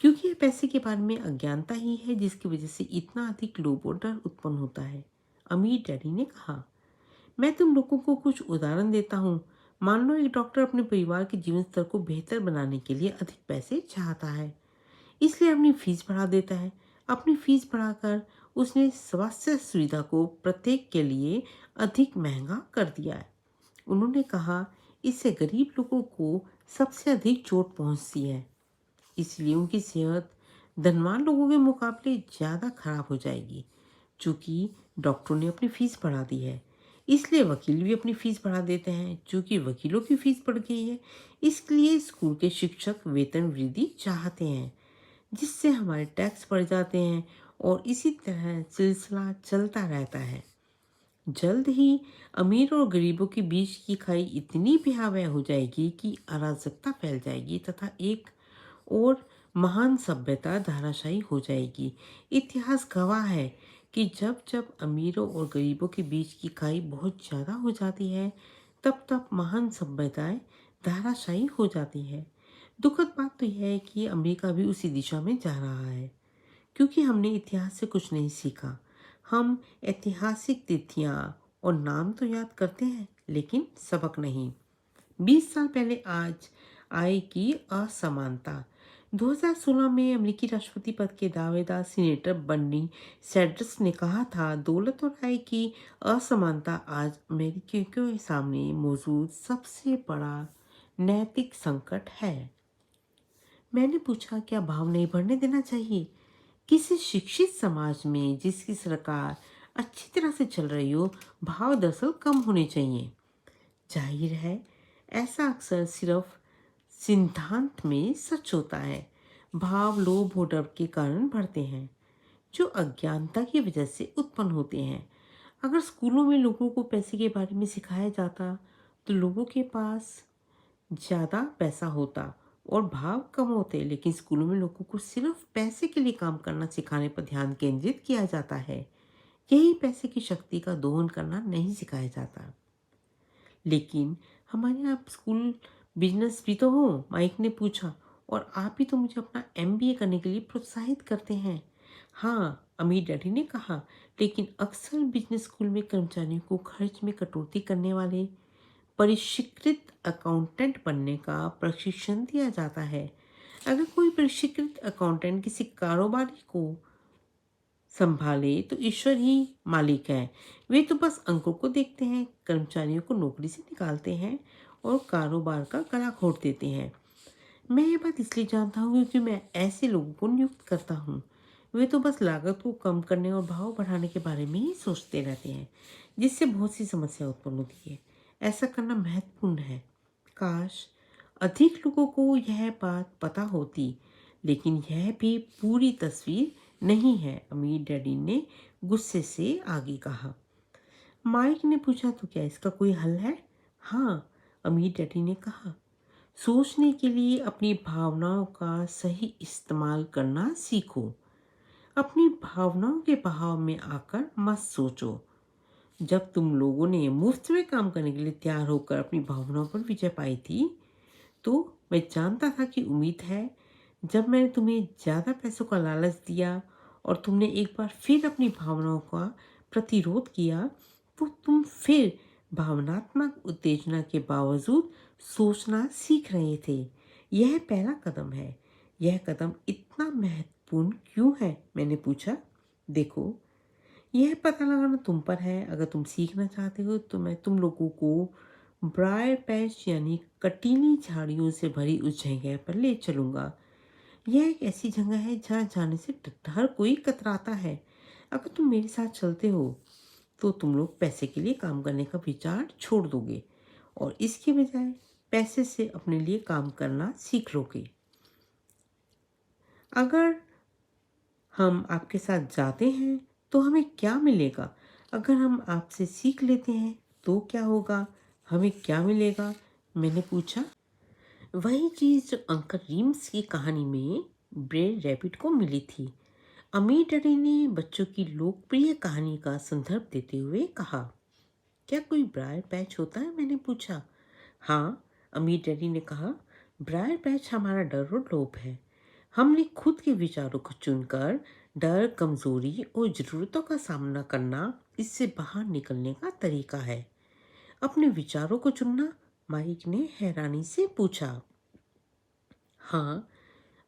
क्योंकि यह पैसे के बारे में अज्ञानता ही है जिसकी वजह से इतना अधिक लोभ और डर उत्पन्न होता है। अमीर डैडी ने कहा, मैं तुम लोगों को कुछ उदाहरण देता हूँ। मान लो एक डॉक्टर अपने परिवार के जीवन स्तर को बेहतर बनाने के लिए अधिक पैसे चाहता है, इसलिए अपनी फीस बढ़ा देता है। अपनी फीस बढ़ाकर उसने स्वास्थ्य सुविधा को प्रत्येक के लिए अधिक महंगा कर दिया है। उन्होंने कहा, इससे गरीब लोगों को सबसे अधिक चोट पहुंचती है, इसलिए उनकी सेहत धनवान लोगों के मुकाबले ज़्यादा खराब हो जाएगी। चूँकि डॉक्टरों ने अपनी फ़ीस बढ़ा दी है, इसलिए वकील भी अपनी फ़ीस बढ़ा देते हैं। चूँकि वकीलों की फ़ीस बढ़ गई है, इसलिए स्कूल के शिक्षक वेतन वृद्धि चाहते हैं, जिससे हमारे टैक्स बढ़ जाते हैं और इसी तरह सिलसिला चलता रहता है। जल्द ही अमीर और गरीबों के बीच की खाई इतनी भयावह हो जाएगी कि अराजकता फैल जाएगी तथा एक और महान सभ्यता धाराशायी हो जाएगी। इतिहास गवाह है कि जब जब अमीरों और गरीबों के बीच की खाई बहुत ज़्यादा हो जाती है, तब तब महान सभ्यताएं धाराशायी हो जाती है। दुखद बात तो यह है कि अमेरिका भी उसी दिशा में जा रहा है, क्योंकि हमने इतिहास से कुछ नहीं सीखा। हम ऐतिहासिक तिथियां और नाम तो याद करते हैं, लेकिन सबक नहीं। 20 साल पहले आज आय की असमानता। 2016 में अमेरिकी राष्ट्रपति पद के दावेदार सीनेटर बर्नी सैंडर्स ने कहा था, दौलत और आय की असमानता आज अमेरिकियों के सामने मौजूद सबसे बड़ा नैतिक संकट है। मैंने पूछा, क्या भाव नहीं बढ़ने देना चाहिए? किसी शिक्षित समाज में जिसकी सरकार अच्छी तरह से चल रही हो, भाव दरअसल कम होने चाहिए। जाहिर है, ऐसा अक्सर सिर्फ सिद्धांत में सच होता है। भाव लोभ और डर के कारण बढ़ते हैं, जो अज्ञानता की वजह से उत्पन्न होते हैं। अगर स्कूलों में लोगों को पैसे के बारे में सिखाया जाता, तो लोगों के पास ज़्यादा पैसा होता और भाव कम होते। लेकिन स्कूलों में लोगों को सिर्फ पैसे के लिए काम करना सिखाने पर ध्यान केंद्रित किया जाता है। यही पैसे की शक्ति का दोहन करना नहीं सिखाया जाता। लेकिन हमारे यहाँ स्कूल बिजनेस भी तो हो, माइक ने पूछा, और आप भी तो मुझे अपना एमबीए करने के लिए प्रोत्साहित करते हैं। हाँ, अमीर डैडी ने कहा, लेकिन अक्सर बिजनेस स्कूल में कर्मचारियों को खर्च में कटौती करने वाले परिष्कृत अकाउंटेंट बनने का प्रशिक्षण दिया जाता है। अगर कोई परिष्कृत अकाउंटेंट किसी कारोबारी को संभाले तो ईश्वर ही मालिक है। वे तो बस अंकों को देखते हैं, कर्मचारियों को नौकरी से निकालते हैं और कारोबार का गला घोट देते हैं। मैं ये बात इसलिए जानता हूँ क्योंकि मैं ऐसे लोगों को नियुक्त करता हूँ। वे तो बस लागत को कम करने और भाव बढ़ाने के बारे में ही सोचते रहते हैं, जिससे बहुत सी समस्या उत्पन्न होती है। ऐसा करना महत्वपूर्ण है। काश अधिक लोगों को यह बात पता होती, लेकिन यह भी पूरी तस्वीर नहीं है, अमीर डैडी ने गुस्से से आगे कहा। माइक ने पूछा, तो क्या इसका कोई हल है? हाँ, अमीर डैडी ने कहा, सोचने के लिए अपनी भावनाओं का सही इस्तेमाल करना सीखो। अपनी भावनाओं के बहाव में आकर मत सोचो। जब तुम लोगों ने मुफ्त में काम करने के लिए तैयार होकर अपनी भावनाओं पर विजय पाई थी, तो मैं जानता था कि उम्मीद है। जब मैंने तुम्हें ज़्यादा पैसों का लालच दिया और तुमने एक बार फिर अपनी भावनाओं का प्रतिरोध किया, तो तुम फिर भावनात्मक उत्तेजना के बावजूद सोचना सीख रहे थे। यह पहला कदम है। यह कदम इतना महत्वपूर्ण क्यों है? मैंने पूछा। देखो, यह पता लगाना तुम पर है। अगर तुम सीखना चाहते हो तो मैं तुम लोगों को ब्रायर पैच यानी कटीली झाड़ियों से भरी उस जगह पर ले चलूँगा। यह एक ऐसी जगह है जहाँ जाने से हर कोई कतराता है। अगर तुम मेरे साथ चलते हो तो तुम लोग पैसे के लिए काम करने का विचार छोड़ दोगे और इसके बजाय पैसे से अपने लिए काम करना सीख लोगे। अगर हम आपके साथ जाते हैं तो हमें क्या मिलेगा? अगर हम आपसे सीख लेते हैं तो क्या होगा? हमें क्या मिलेगा? मैंने पूछा। वही चीज़ जो अंकल रीम्स की कहानी में ब्रेड रैबिट को मिली थी, अमीर डैडी ने बच्चों की लोकप्रिय कहानी का संदर्भ देते हुए कहा। क्या कोई ब्रायर पैच होता है? मैंने पूछा। हाँ, अमीर डैडी ने कहा, ब्रायर पैच हमारा डर और लोभ है। हमने खुद के विचारों को चुनकर डर, कमजोरी और ज़रूरतों का सामना करना इससे बाहर निकलने का तरीका है। अपने विचारों को चुनना? माइक ने हैरानी से पूछा। हाँ,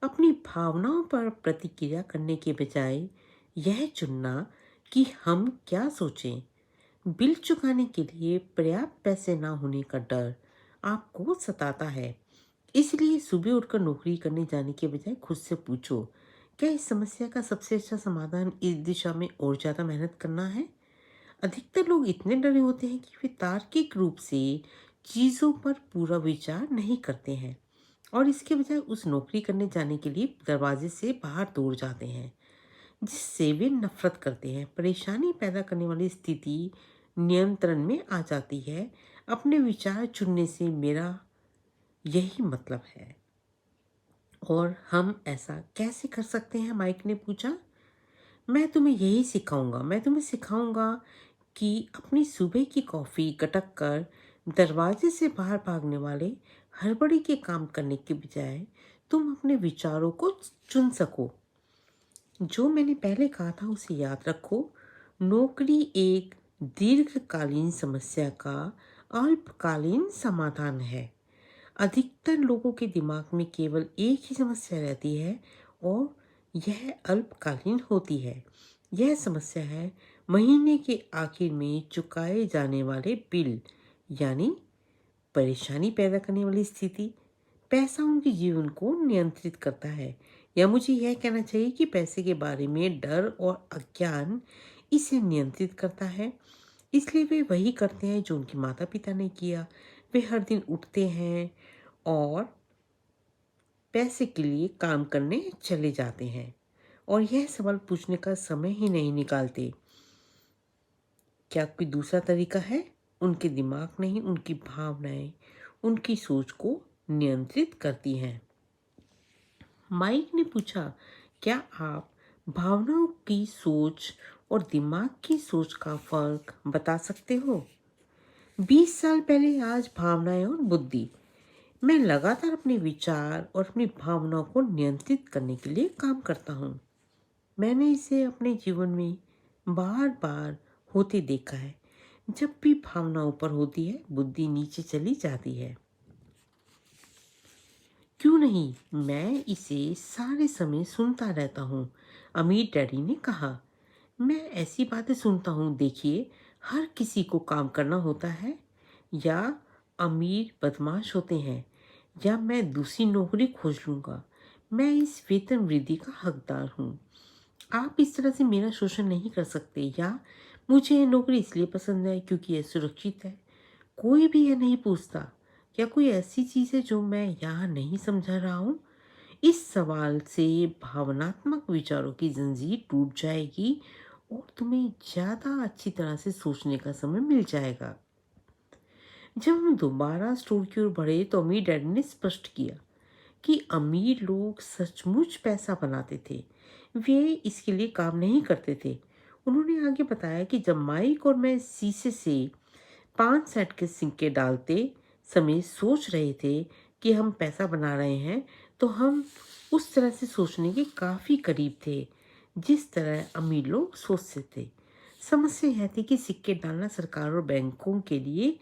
अपनी भावनाओं पर प्रतिक्रिया करने के बजाय यह चुनना कि हम क्या सोचें। बिल चुकाने के लिए पर्याप्त पैसे ना होने का डर आपको सताता है, इसलिए सुबह उठकर नौकरी करने जाने के बजाय खुद से पूछो, क्या इस समस्या का सबसे अच्छा समाधान इस दिशा में और ज़्यादा मेहनत करना है? अधिकतर लोग इतने डरे होते हैं कि वे तार्किक रूप से चीज़ों पर पूरा विचार नहीं करते हैं और इसके बजाय उस नौकरी करने जाने के लिए दरवाजे से बाहर दौड़ जाते हैं जिससे वे नफरत करते हैं। परेशानी पैदा करने वाली स्थिति नियंत्रण में आ जाती है। अपने विचार चुनने से मेरा यही मतलब है। और हम ऐसा कैसे कर सकते हैं? माइक ने पूछा। मैं तुम्हें सिखाऊंगा कि अपनी सुबह की कॉफ़ी गटक कर दरवाजे से बाहर भागने वाले हड़बड़ी के काम करने के बजाय तुम अपने विचारों को चुन सको। जो मैंने पहले कहा था उसे याद रखो। नौकरी एक दीर्घकालीन समस्या का अल्पकालीन समाधान है। अधिकतर लोगों के दिमाग में केवल एक ही समस्या रहती है और यह अल्पकालीन होती है। यह समस्या है महीने के आखिर में चुकाए जाने वाले बिल, यानी परेशानी पैदा करने वाली स्थिति। पैसा उनके जीवन को नियंत्रित करता है, या मुझे यह कहना चाहिए कि पैसे के बारे में डर और अज्ञान इसे नियंत्रित करता है। इसलिए वे वही करते हैं जो उनके माता पिता ने किया। वे हर दिन उठते हैं और पैसे के लिए काम करने चले जाते हैं और यह सवाल पूछने का समय ही नहीं निकालते, क्या कोई दूसरा तरीका है? उनके दिमाग नहीं, उनकी भावनाएं उनकी सोच को नियंत्रित करती हैं। माइक ने पूछा, क्या आप भावनाओं की सोच और दिमाग की सोच का फर्क बता सकते हो? 20 साल पहले आज भावनाएं और बुद्धि। मैं लगातार अपने विचार और अपनी भावनाओं को नियंत्रित करने के लिए काम करता हूँ। मैंने इसे अपने जीवन में बार बार होते देखा है। जब भी भावना ऊपर होती है, बुद्धि नीचे चली जाती है। क्यों नहीं, मैं इसे सारे समय सुनता रहता हूँ, अमीर डैडी ने कहा। मैं ऐसी बातें सुनता हूँ, देखिए, हर किसी को काम करना होता है, या अमीर बदमाश होते हैं, या मैं दूसरी नौकरी खोज लूँगा। मैं इस वेतन वृद्धि का हकदार हूँ। आप इस तरह से मेरा शोषण नहीं कर सकते, या मुझे ये नौकरी इसलिए पसंद है क्योंकि यह सुरक्षित है। कोई भी यह नहीं पूछता, क्या कोई ऐसी चीज़ है जो मैं यहाँ नहीं समझा रहा हूँ? इस सवाल से भावनात्मक विचारों की जंजीर टूट जाएगी और तुम्हें ज़्यादा अच्छी तरह से सोचने का समय मिल जाएगा। जब हम दोबारा स्टोर की ओर बढ़े तो अमीर डैडी ने स्पष्ट किया कि अमीर लोग सचमुच पैसा बनाते थे, वे इसके लिए काम नहीं करते थे। उन्होंने आगे बताया कि जब माइक और मैं शीशे से 5 सेंट के सिक्के डालते समय सोच रहे थे कि हम पैसा बना रहे हैं, तो हम उस तरह से सोचने के काफ़ी करीब थे जिस तरह अमीर लोग सोचते थे। समस्या यह थी कि सिक्के डालना सरकार और बैंकों के लिए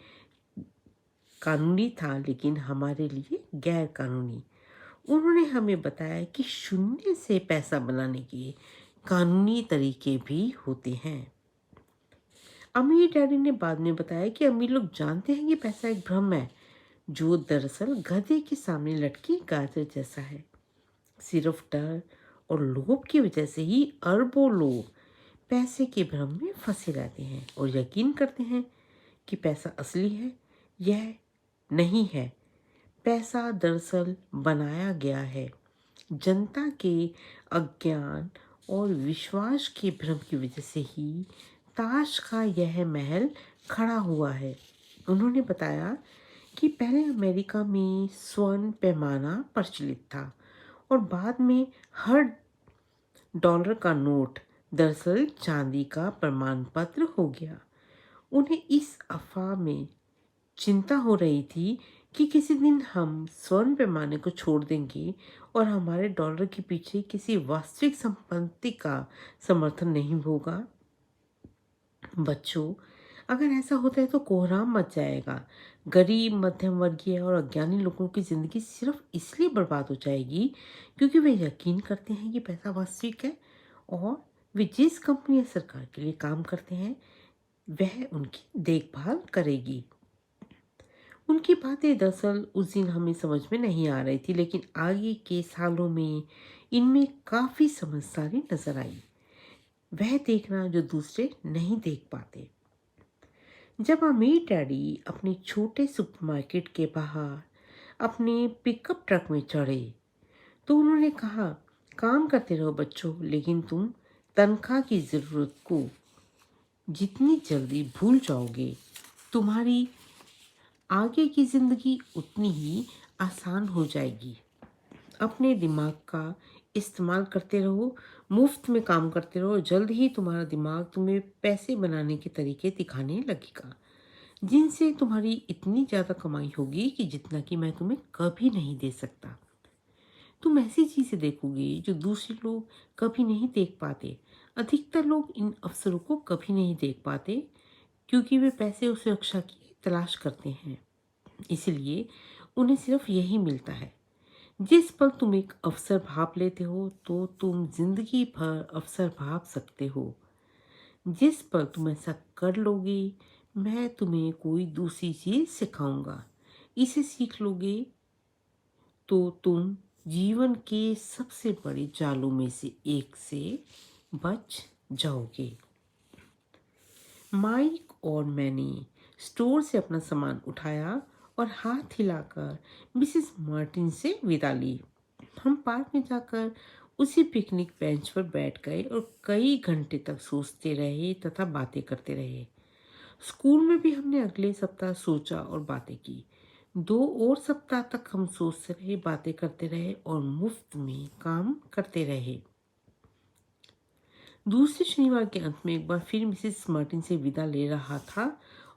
कानूनी था, लेकिन हमारे लिए गैर कानूनी। उन्होंने हमें बताया कि शून्य से पैसा बनाने के कानूनी तरीके भी होते हैं। अमीर डैडी ने बाद में बताया कि अमीर लोग जानते हैं कि पैसा एक भ्रम है, जो दरअसल गधे के सामने लटकी गाजर जैसा है। सिर्फ डर और लोभ की वजह से ही अरबों लोग पैसे के भ्रम में फंसे रहते हैं और यकीन करते हैं कि पैसा असली है। यह नहीं है। पैसा दरअसल बनाया गया है। जनता के अज्ञान और विश्वास के भ्रम की वजह से ही ताश का यह महल खड़ा हुआ है। उन्होंने बताया कि पहले अमेरिका में स्वर्ण पैमाना प्रचलित था और बाद में हर डॉलर का नोट दरअसल चांदी का प्रमाण पत्र हो गया। उन्हें इस अफवाह में चिंता हो रही थी कि किसी दिन हम स्वर्ण पैमाने को छोड़ देंगे और हमारे डॉलर के पीछे किसी वास्तविक संपत्ति का समर्थन नहीं होगा। बच्चों, अगर ऐसा होता है तो कोहराम मच जाएगा। गरीब, मध्यम वर्गीय और अज्ञानी लोगों की ज़िंदगी सिर्फ इसलिए बर्बाद हो जाएगी क्योंकि वे यकीन करते हैं कि पैसा वास्तविक है और वे जिस कंपनी या सरकार के लिए काम करते हैं वह उनकी देखभाल करेगी। उनकी बातें दरअसल उस दिन हमें समझ में नहीं आ रही थी, लेकिन आगे के सालों में इनमें काफ़ी समझदारी नजर आई। वह देखना जो दूसरे नहीं देख पाते। जब अमीर डैडी अपने छोटे सुपरमार्केट के बाहर अपने पिकअप ट्रक में चढ़े तो उन्होंने कहा, काम करते रहो बच्चों, लेकिन तुम तनख्वाह की ज़रूरत को जितनी जल्दी भूल जाओगे, तुम्हारी आगे की ज़िंदगी उतनी ही आसान हो जाएगी। अपने दिमाग का इस्तेमाल करते रहो, मुफ्त में काम करते रहो, जल्द ही तुम्हारा दिमाग तुम्हें पैसे बनाने के तरीके दिखाने लगेगा, जिनसे तुम्हारी इतनी ज़्यादा कमाई होगी कि जितना कि मैं तुम्हें कभी नहीं दे सकता। तुम ऐसी चीज़ें देखोगे जो दूसरे लोग कभी नहीं देख पाते। अधिकतर लोग इन अवसरों को कभी नहीं देख पाते, क्योंकि वे पैसे और सुरक्षा की तलाश करते हैं। इसलिए उन्हें सिर्फ यही मिलता है। जिस पल तुम एक अवसर भाप लेते हो तो तुम जिंदगी भर अवसर भाप सकते हो। जिस पल तुम ऐसा कर लोगे, मैं तुम्हें कोई दूसरी चीज सिखाऊंगा, इसे सीख लोगे तो तुम जीवन के सबसे बड़े जालों में से एक से बच जाओगे। माइक और मैंने स्टोर से अपना सामान उठाया और हाथ हिलाकर मिसेस मार्टिन से विदा ली। हम पार्क में जाकर उसी पिकनिक बेंच पर बैठ गए और कई घंटे तक सोचते रहे तथा बातें करते रहे। स्कूल में भी हमने अगले सप्ताह सोचा और बातें की। 2 और सप्ताह तक हम सोचते रहे, बातें करते रहे और मुफ्त में काम करते रहे। दूसरे शनिवार के अंत में एक बार फिर मिसेस मार्टिन से विदा ले रहा था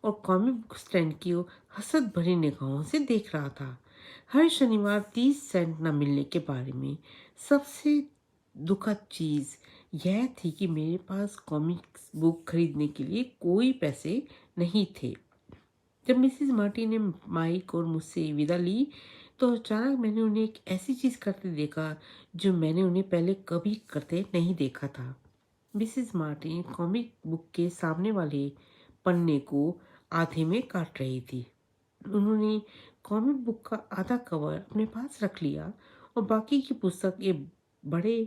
और कॉमिक बुक स्टैंड की ओर हसद भरी निगाहों से देख रहा था। हर शनिवार 30 सेंट न मिलने के बारे में सबसे दुखद चीज़ यह थी कि मेरे पास कॉमिक्स बुक खरीदने के लिए कोई पैसे नहीं थे। जब मिसेस मार्टिन ने माइक और मुझसे विदा ली तो अचानक मैंने उन्हें एक ऐसी चीज़ करते देखा जो मैंने उन्हें पहले कभी करते नहीं देखा था। मिसेस मार्टिन कॉमिक बुक के सामने वाले पन्ने को आधे में काट रही थी। उन्होंने कॉमिक बुक का आधा कवर अपने पास रख लिया और बाकी की पुस्तक एक बड़े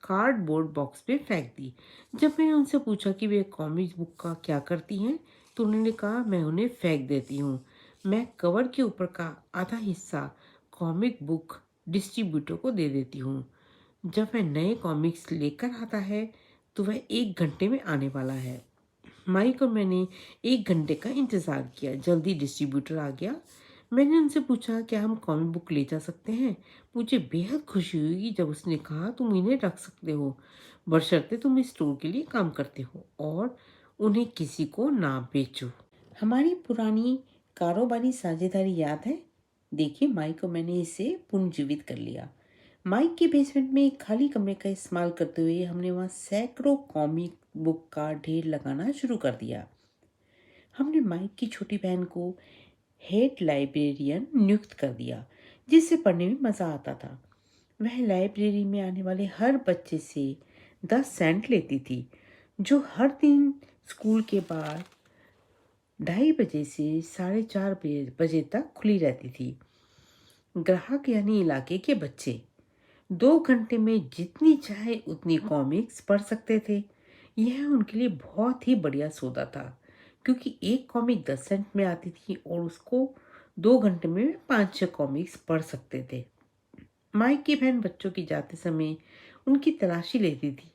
कार्डबोर्ड बॉक्स पे फेंक दी। जब मैंने उनसे पूछा कि वे कॉमिक बुक का क्या करती हैं, तो उन्होंने कहा, मैं उन्हें फेंक देती हूँ। मैं कवर के ऊपर का आधा हिस्सा कॉमिक बुक डिस्ट्रीब्यूटर को दे देती हूँ। जब वह नए कॉमिक्स लेकर आता है तो वह 1 घंटे में आने वाला है। माइक और मैंने 1 घंटे का इंतज़ार किया। जल्दी डिस्ट्रीब्यूटर आ गया। मैंने उनसे पूछा, क्या हम कॉमिक बुक ले जा सकते हैं? मुझे बेहद खुशी हुई जब उसने कहा, तुम इन्हें रख सकते हो, बशर्ते तुम इस स्टोर के लिए काम करते हो और उन्हें किसी को ना बेचो। हमारी पुरानी कारोबारी साझेदारी याद है? देखिए, माइक और मैंने इसे पुनर्जीवित कर लिया। माइक के बेसमेंट में एक खाली कमरे का इस्तेमाल करते हुए हमने वहाँ सैकड़ों कॉमिक बुक का ढेर लगाना शुरू कर दिया। हमने माइक की छोटी बहन को हेड लाइब्रेरियन नियुक्त कर दिया, जिससे पढ़ने में मज़ा आता था। वह लाइब्रेरी में आने वाले हर बच्चे से 10 सेंट लेती थी, जो हर दिन स्कूल के बाद 2:30 से 4:30 बजे तक खुली रहती थी। ग्राहक यानी इलाके के बच्चे 2 घंटे में जितनी चाहे उतनी कॉमिक्स पढ़ सकते थे। यह उनके लिए बहुत ही बढ़िया सौदा था, क्योंकि एक कॉमिक 10 सेंट में आती थी और उसको 2 घंटे में 5-6 कॉमिक्स पढ़ सकते थे। माइक की बहन बच्चों की जाते समय उनकी तलाशी लेती थी।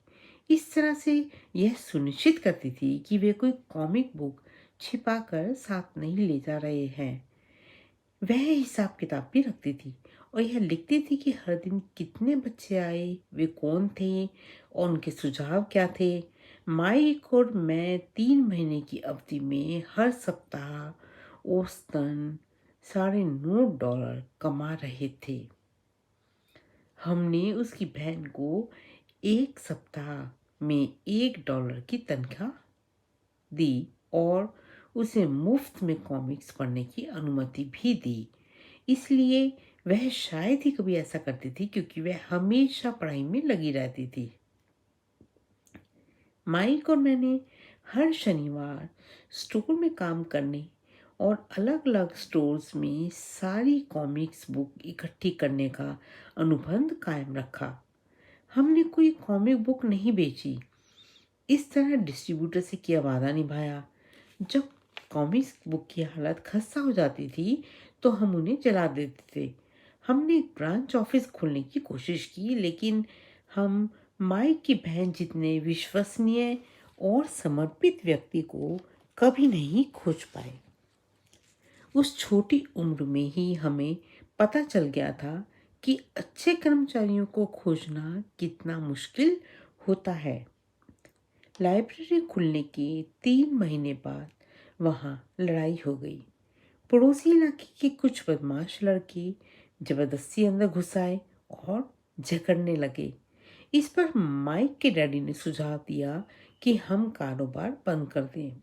इस तरह से यह सुनिश्चित करती थी कि वे कोई कॉमिक बुक छिपाकर साथ नहीं ले जा रहे हैं। वह हिसाब किताब भी रखती थी और यह लिखती थी कि हर दिन कितने बच्चे आए, वे कौन थे और उनके सुझाव क्या थे। माइक और मैं 3 महीने की अवधि में हर सप्ताह औसतन $9.5 कमा रहे थे। हमने उसकी बहन को एक सप्ताह में $1 की तनख्वाह दी और उसे मुफ्त में कॉमिक्स पढ़ने की अनुमति भी दी। इसलिए वह शायद ही कभी ऐसा करती थी, क्योंकि वह हमेशा पढ़ाई में लगी रहती थी। माइक और मैंने हर शनिवार स्टोर में काम करने और अलग अलग स्टोर्स में सारी कॉमिक्स बुक इकट्ठी करने का अनुबंध कायम रखा। हमने कोई कॉमिक बुक नहीं बेची, इस तरह डिस्ट्रीब्यूटर से किया वादा निभाया। जब कॉमिक्स बुक की हालत खस्ता हो जाती थी तो हम उन्हें जला देते थे। हमने एक ब्रांच ऑफिस खोलने की कोशिश की, लेकिन हम माइक की बहन जितने विश्वसनीय और समर्पित व्यक्ति को कभी नहीं खोज पाए। उस छोटी उम्र में ही हमें पता चल गया था कि अच्छे कर्मचारियों को खोजना कितना मुश्किल होता है। लाइब्रेरी खुलने के 3 महीने बाद वहाँ लड़ाई हो गई। पड़ोसी इलाके के कुछ बदमाश लड़के जबरदस्ती अंदर घुस आए और झगड़ने लगे। इस पर माइक के डैडी ने सुझाव दिया कि हम कारोबार बंद कर दें।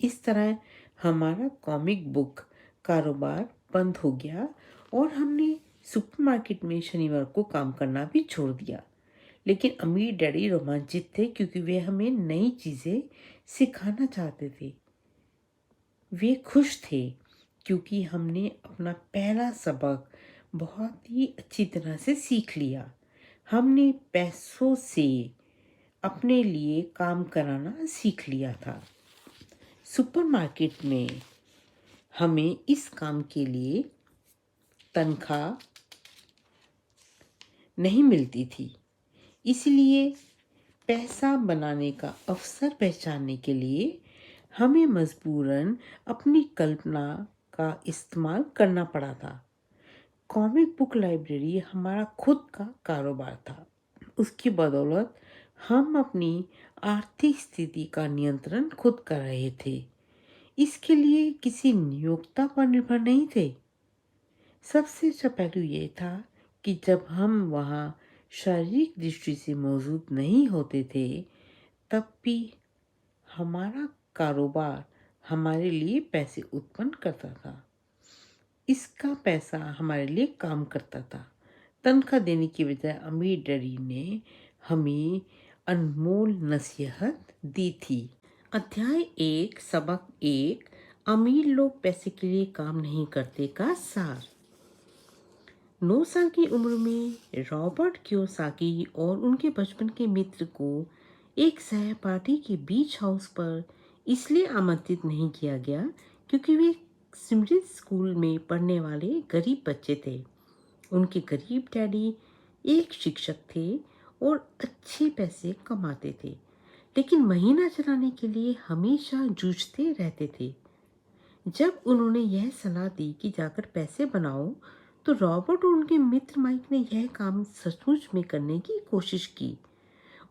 इस तरह हमारा कॉमिक बुक कारोबार बंद हो गया और हमने सुपरमार्केट में शनिवार को काम करना भी छोड़ दिया। लेकिन अमीर डैडी रोमांचित थे क्योंकि वे हमें नई चीज़ें सिखाना चाहते थे। वे खुश थे क्योंकि हमने अपना पहला सबक बहुत ही अच्छी तरह से सीख लिया। हमने पैसों से अपने लिए काम कराना सीख लिया था। सुपरमार्केट में हमें इस काम के लिए तनख्वाह नहीं मिलती थी, इसलिए पैसा बनाने का अवसर पहचानने के लिए हमें मजबूरन अपनी कल्पना का इस्तेमाल करना पड़ा था। कॉमिक बुक लाइब्रेरी हमारा खुद का कारोबार था। उसकी बदौलत हम अपनी आर्थिक स्थिति का नियंत्रण खुद कर रहे थे। इसके लिए किसी नियोक्ता पर निर्भर नहीं थे। सबसे अच्छा पहलू ये था कि जब हम वहाँ शारीरिक दृष्टि से मौजूद नहीं होते थे, तब भी हमारा कारोबार हमारे लिए पैसे उत्पन्न करता था। इसका पैसा हमारे लिए काम करता था। तनख्वाह देने की बजाय अमीर डैडी ने हमें अनमोल नसीहत दी थी। अध्याय 1 सबक 1 अमीर लोग पैसे के लिए काम नहीं करते का सार। 9 साल की उम्र में रॉबर्ट कियोसाकी और उनके बचपन के मित्र को एक सहपाठी के बीच हाउस पर इसलिए आमंत्रित नहीं किया गया क्योंकि वे स्मिथ स्कूल में पढ़ने वाले गरीब बच्चे थे। उनके गरीब डैडी एक शिक्षक थे और अच्छे पैसे कमाते थे, लेकिन महीना चलाने के लिए हमेशा जूझते रहते थे। जब उन्होंने यह सलाह दी कि जाकर पैसे बनाओ, तो रॉबर्ट और उनके मित्र माइक ने यह काम सचमुच में करने की कोशिश की।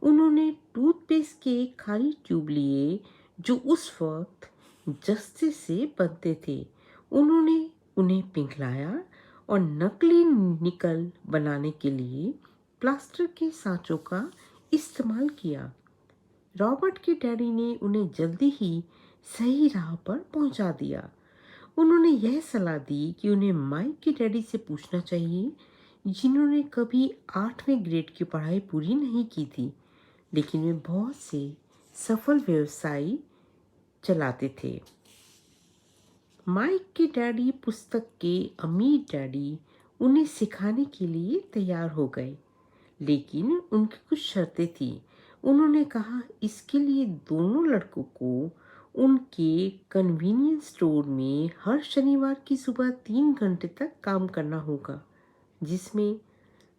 उन्होंने टूथपेस्ट के एक खाली ट्यूब लिए जो उस वक्त जस्ते से बनते थे। उन्होंने उन्हें पिघलाया और नकली निकल बनाने के लिए प्लास्टर के सांचों का इस्तेमाल किया। रॉबर्ट के डैडी ने उन्हें जल्दी ही सही राह पर पहुंचा दिया। उन्होंने यह सलाह दी कि उन्हें माइक के डैडी से पूछना चाहिए, जिन्होंने कभी 8वें ग्रेड की पढ़ाई पूरी नहीं की थी, लेकिन वे बहुत से सफल व्यवसाय चलाते थे। माइक के डैडी पुस्तक के अमीर डैडी उन्हें सिखाने के लिए तैयार हो गए, लेकिन उनकी कुछ शर्तें थी। उन्होंने कहा इसके लिए दोनों लड़कों को उनके कन्वीनियंस स्टोर में हर शनिवार की सुबह 3 घंटे तक काम करना होगा, जिसमें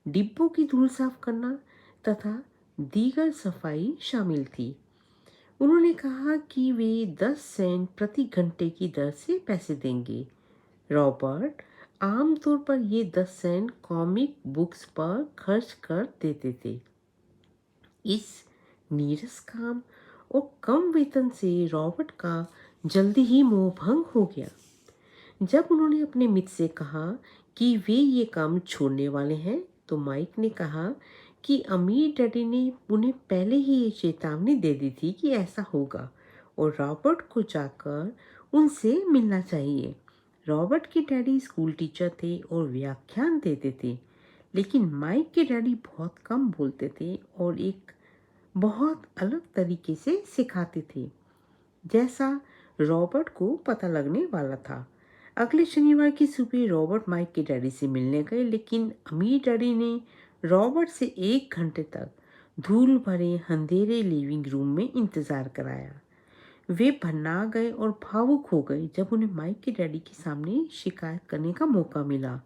डिब्बों की धूल साफ करना तथा दीगर सफाई शामिल थी। उन्होंने कहा कि वे 10 सेंट प्रति घंटे की दर से पैसे देंगे। रॉबर्ट आमतौर पर ये 10 सेंट कॉमिक बुक्स पर खर्च कर देते थे। इस नीरस काम और कम वेतन से रॉबर्ट का जल्दी ही मोह भंग हो गया। जब उन्होंने अपने मित्र से कहा कि वे ये काम छोड़ने वाले हैं, तो माइक ने कहा कि अमीर डैडी ने उन्हें पहले ही ये चेतावनी दे दी थी कि ऐसा होगा और रॉबर्ट को जाकर उनसे मिलना चाहिए। रॉबर्ट के डैडी स्कूल टीचर थे और व्याख्यान देते थे, लेकिन माइक के डैडी बहुत कम बोलते थे और एक बहुत अलग तरीके से सिखाते थे, जैसा रॉबर्ट को पता लगने वाला था। अगले शनिवार की सुबह रॉबर्ट माइक के डैडी से मिलने गए, लेकिन अमीर डैडी ने रॉबर्ट से 1 घंटे तक धूल भरे अंधेरे लिविंग रूम में इंतजार कराया। वे भन्ना गए और भावुक हो गए जब उन्हें माइक के डैडी के सामने शिकायत करने का मौका मिला।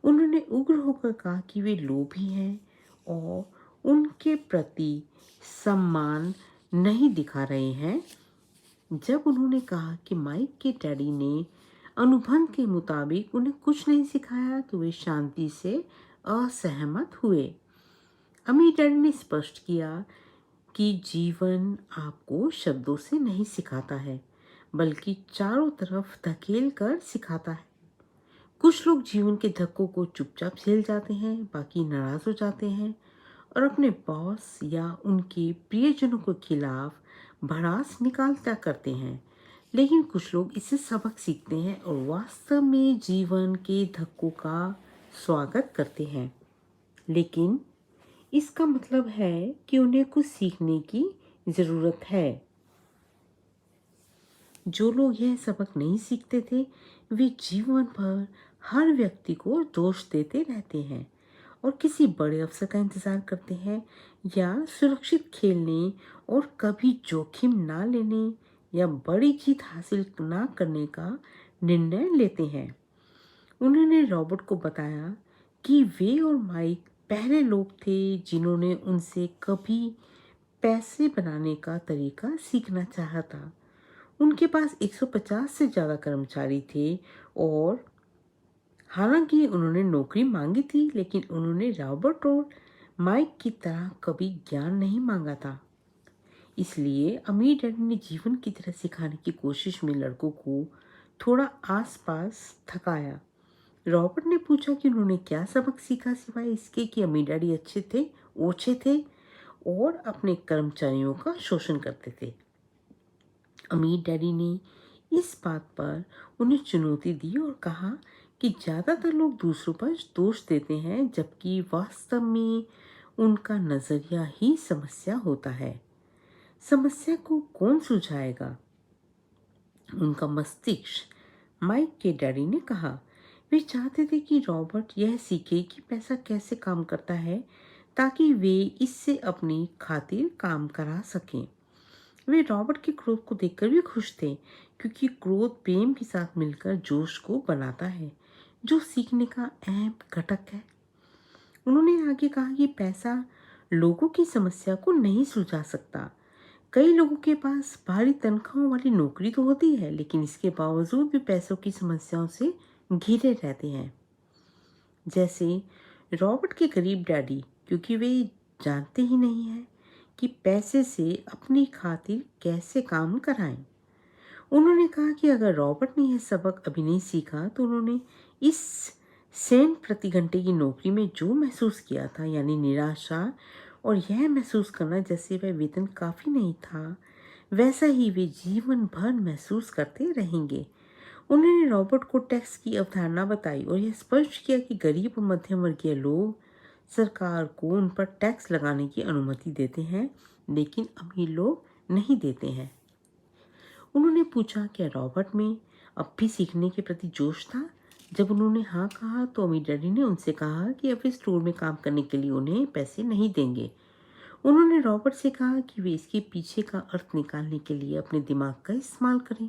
उन्होंने उग्र होकर कहा कि वे लोभी हैं और उनके प्रति सम्मान नहीं दिखा रहे हैं। जब उन्होंने कहा कि माइक के डैडी ने अनुबंध के मुताबिक उन्हें कुछ नहीं सिखाया तो वे शांति से असहमत हुए। अमीर डैडी ने स्पष्ट किया कि जीवन आपको शब्दों से नहीं सिखाता है, बल्कि चारों तरफ धकेल कर सिखाता है। कुछ लोग जीवन के धक्कों को चुपचाप झेल जाते हैं, बाकी नाराज हो जाते हैं और अपने बॉस या उनके प्रियजनों के खिलाफ भड़ास निकालता करते हैं। लेकिन कुछ लोग इससे सबक सीखते हैं और वास्तव में जीवन के धक्कों का स्वागत करते हैं। लेकिन इसका मतलब है कि उन्हें कुछ सीखने की ज़रूरत है। जो लोग यह सबक नहीं सीखते थे, वे जीवन भर हर व्यक्ति को दोष देते रहते हैं और किसी बड़े अवसर का इंतज़ार करते हैं या सुरक्षित खेलने और कभी जोखिम ना लेने या बड़ी जीत हासिल ना करने का निर्णय लेते हैं। उन्होंने रॉबर्ट को बताया कि वे और माइक पहले लोग थे जिन्होंने उनसे कभी पैसे बनाने का तरीका सीखना चाहा था। उनके पास 150 से ज़्यादा कर्मचारी थे और हालांकि उन्होंने नौकरी मांगी थी, लेकिन उन्होंने रॉबर्ट और माइक की तरह कभी ज्ञान नहीं मांगा था। इसलिए अमीर डैडी ने जीवन की तरह सिखाने की कोशिश में लड़कों को थोड़ा आसपास थकाया। रॉबर्ट ने पूछा कि उन्होंने क्या सबक सीखा सिवाय इसके कि अमीर डैडी अच्छे थे, ओछे थे और अपने कर्मचारियों का शोषण करते थे। अमीर डैडी ने इस बात पर उन्हें चुनौती दी और कहा कि ज़्यादातर लोग दूसरों पर दोष देते हैं, जबकि वास्तव में उनका नज़रिया ही समस्या होता है। समस्या को कौन सुलझाएगा? उनका मस्तिष्क, माइक के डैडी ने कहा। वे चाहते थे कि रॉबर्ट यह सीखे कि पैसा कैसे काम करता है, ताकि वे इससे अपनी खातिर काम करा सकें। वे रॉबर्ट के क्रोध को देखकर भी खुश थे, क्योंकि क्रोध प्रेम के साथ मिलकर जोश को बनाता है, जो सीखने का अहम घटक है। उन्होंने आगे कहा कि पैसा लोगों की समस्या को नहीं सुलझा सकता। कई लोगों के पास भारी तनख्वाहों वाली नौकरी तो होती है, लेकिन इसके बावजूद भी पैसों की समस्याओं से घिरे रहते हैं। जैसे रॉबर्ट के गरीब डैडी, क्योंकि वे जानते ही नहीं हैं कि पैसे से अपनी खातिर कैसे काम कराएं। उन्होंने कहा कि अगर रॉबर्ट ने यह सबक अभी नहीं सीखा तो उन्होंने इस सेंट प्रति घंटे की नौकरी में जो महसूस किया था, यानी निराशा और यह महसूस करना जैसे वह वेतन काफ़ी नहीं था, वैसा ही वे जीवन भर महसूस करते रहेंगे। उन्होंने रॉबर्ट को टैक्स की अवधारणा बताई और यह स्पष्ट किया कि गरीब और मध्यम वर्गीय लोग सरकार को उन पर टैक्स लगाने की अनुमति देते हैं, लेकिन अमीर लोग नहीं देते हैं। उन्होंने पूछा क्या रॉबर्ट में अब भी सीखने के प्रति जोश था। जब उन्होंने हाँ कहा तो अमीर डैडी ने उनसे कहा कि अब इस स्टोर में काम करने के लिए उन्हें पैसे नहीं देंगे। उन्होंने रॉबर्ट से कहा कि वे इसके पीछे का अर्थ निकालने के लिए अपने दिमाग का इस्तेमाल करें।